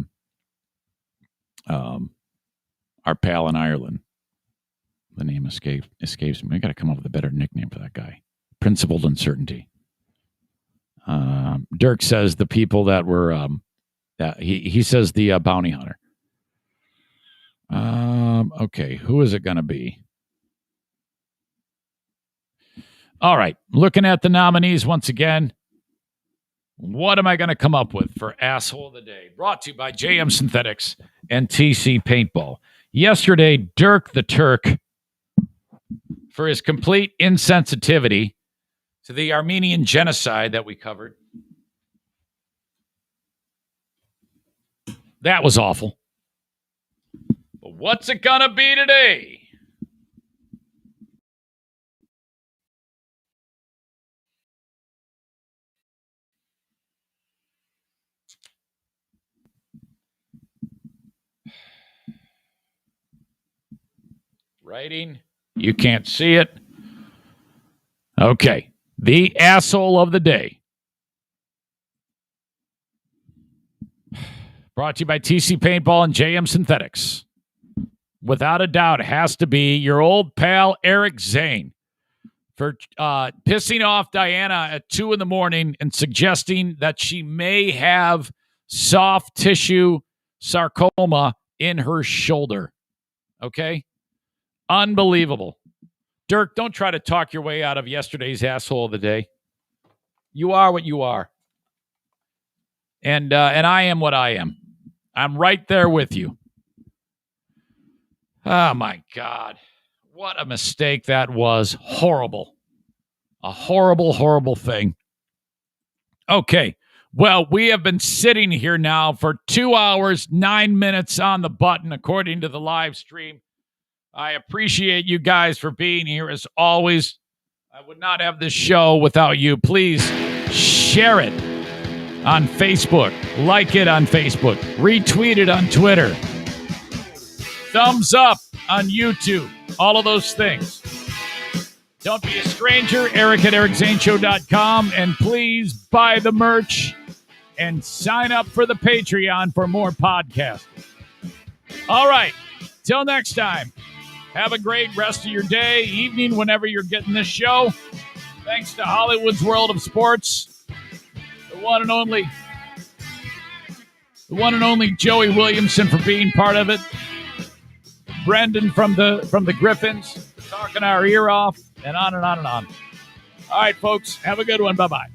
pal in Ireland. The name escapes me. We got to come up with a better nickname for that guy. Principled Uncertainty. Dirk says the people that were he says the bounty hunter. Okay, who is it going to be? All right, looking at the nominees once again. What am I going to come up with for Asshole of the Day? Brought to you by JM Synthetics and TC Paintball. Yesterday, Dirk the Turk, for his complete insensitivity to the Armenian genocide that we covered. That was awful. But what's it going to be today? Writing. You can't see it. Okay. The asshole of the day. Brought to you by TC Paintball and JM Synthetics. Without a doubt, it has to be your old pal Eric Zane for pissing off Diana at 2 a.m. and suggesting that she may have soft tissue sarcoma in her shoulder. Okay? Unbelievable. Dirk, don't try to talk your way out of yesterday's asshole of the day. You are what you are. And I am what I am. I'm right there with you. Oh, my God. What a mistake that was. Horrible. A horrible, horrible thing. Okay. Well, we have been sitting here now for 2 hours, 9 minutes on the button, according to the live stream. I appreciate you guys for being here as always. I would not have this show without you. Please share it on Facebook. Like it on Facebook. Retweet it on Twitter. Thumbs up on YouTube. All of those things. Don't be a stranger. Eric at ericzaneshow.com. And please buy the merch and sign up for the Patreon for more podcasts. All right. Till next time. Have a great rest of your day, evening, whenever you're getting this show. Thanks to Hollywood's World of Sports. The one and only Joey Williamson for being part of it. Brendan from the Griffins talking our ear off, and on and on and on. All right, folks, have a good one. Bye-bye.